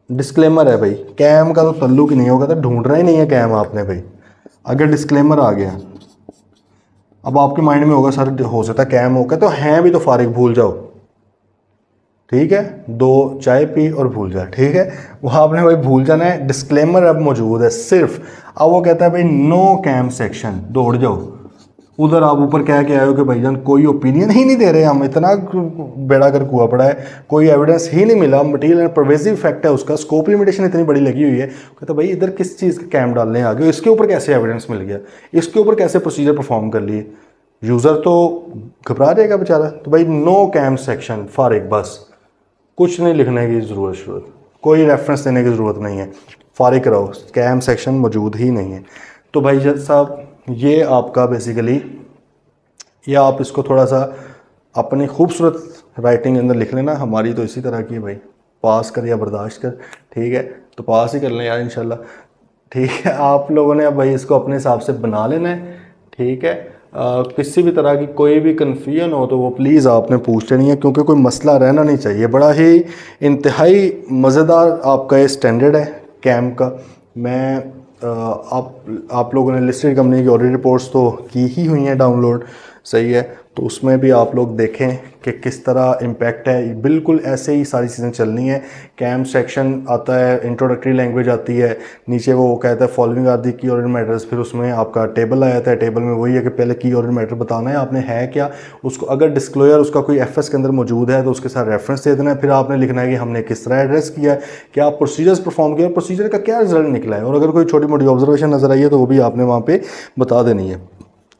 डिस्क्लेमर है भाई, कैम का तो तल्लुक ही नहीं होगा, तो ढूंढना ही नहीं है कैम आपने भाई। अगर डिस्क्लेमर आ गया, अब आपके माइंड में होगा सर हो सकता है कैम होगा, तो हैं भी तो फारिग भूल जाओ, ठीक है, 2 चाय पी और भूल जा, ठीक है, वो आपने भाई भूल जाना है। डिस्क्लेमर अब मौजूद है सिर्फ, अब वो कहता है भाई नो कैम सेक्शन, दौड़ जाओ उधर। आप ऊपर कह के आए हो कि भाईजान कोई ओपिनियन ही नहीं दे रहे हम, इतना बेड़ा कर कुआ पड़ा है, कोई एविडेंस ही नहीं मिला, मटेरियल एंड परवेसिव फैक्ट है उसका, स्कोप लिमिटेशन इतनी बड़ी लगी हुई है। कहता भाई इधर किस चीज़ का कैम डालने आगे, इसके ऊपर कैसे एविडेंस मिल गया, इसके ऊपर कैसे प्रोसीजर परफॉर्म कर लिए, यूज़र तो घबरा जाएगा बेचारा। तो भाई नो कैम सेक्शन फारिग, बस कुछ नहीं लिखने की ज़रूरत, कोई रेफरेंस देने की ज़रूरत नहीं है, फारिग रहो, कैम सेक्शन मौजूद ही नहीं है। तो भाई जज साहब ये आपका बेसिकली, या आप इसको थोड़ा सा अपनी खूबसूरत राइटिंग के अंदर लिख लेना, हमारी तो इसी तरह की है भाई, पास कर या बर्दाश्त कर, ठीक है, तो पास ही कर लें यार इंशाल्लाह, ठीक है। आप लोगों ने अब भाई इसको अपने हिसाब से बना लेना है, ठीक है। किसी भी तरह की कोई भी कन्फ्यूजन हो तो वो प्लीज़ आपने पूछ लेनी है, क्योंकि कोई मसला रहना नहीं चाहिए। बड़ा ही इंतहाई मज़ेदार आपका ये स्टैंडर्ड है कैम का। मैं आप लोगों ने लिस्टेड कंपनी की ऑडिट रिपोर्ट्स तो की ही हुई हैं डाउनलोड, सही है, तो उसमें भी आप लोग देखें कि किस तरह इम्पैक्ट है, बिल्कुल ऐसे ही सारी चीज़ें चलनी है। कैम सेक्शन आता है, इंट्रोडक्टरी लैंग्वेज आती है, नीचे वो कहता है फॉलोइंग आर दी की ऑडिट मैटर्स, फिर उसमें आपका टेबल आ जाता है, टेबल में वही है कि पहले की ऑडिट मैटर बताना है आपने है क्या, उसको अगर डिस्क्लोजर उसका कोई एफएस के अंदर मौजूद है तो उसके साथ रेफरेंस दे देना है, फिर आपने लिखना है कि हमने किस तरह एड्रेस किया है, क्या प्रोसीजर्स परफॉर्म किया, प्रोसीजर का क्या रिजल्ट निकला है, और अगर कोई छोटी मोटी ऑब्जर्वेशन नजर आई है तो वो भी आपने वहाँ पे बता देनी है,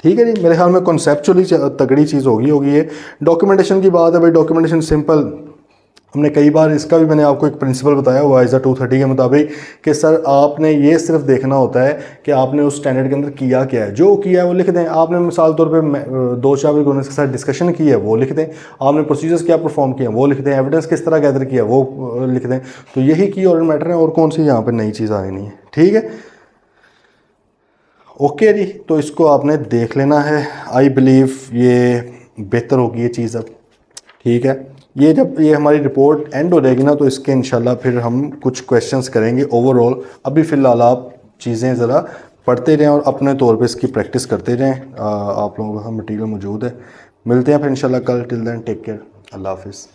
ठीक है जी। मेरे ख्याल में कॉन्सेप्चुअली तगड़ी चीज़ होगी ये। डॉक्यूमेंटेशन की बात है भाई, डॉक्यूमेंटेशन सिंपल, हमने कई बार इसका भी मैंने आपको एक प्रिंसिपल बताया हुआ है ISA 230 के मुताबिक कि सर आपने ये सिर्फ देखना होता है कि आपने उस स्टैंडर्ड के अंदर किया क्या है, जो किया है वो लिख दें। आपने मिसाल तौर पे 2-4 के साथ डिस्कशन की है वो लिख दें, आपने प्रोसीजर्स क्या परफॉर्म किए वो लिख दें, एविडेंस किस तरह गैदर किया वो लिख दें। तो यही की ऑडिट मैटर है, और कौन सी यहाँ पर नई चीज़ आई नहीं है, ठीक है। ओके जी, तो इसको आपने देख लेना है, आई बिलीव ये बेहतर होगी ये चीज़ अब, ठीक है। ये जब ये हमारी रिपोर्ट एंड हो जाएगी ना तो इसके इंशाल्लाह फिर हम कुछ क्वेश्चंस करेंगे ओवरऑल। अभी फ़िलहाल आप चीज़ें ज़रा पढ़ते रहें और अपने तौर पे इसकी प्रैक्टिस करते रहें। आप लोगों का मटीरियल मौजूद है, मिलते हैं फिर इंशाल्लाह कल। टिल देन टेक केयर, अल्लाह हाफिज़।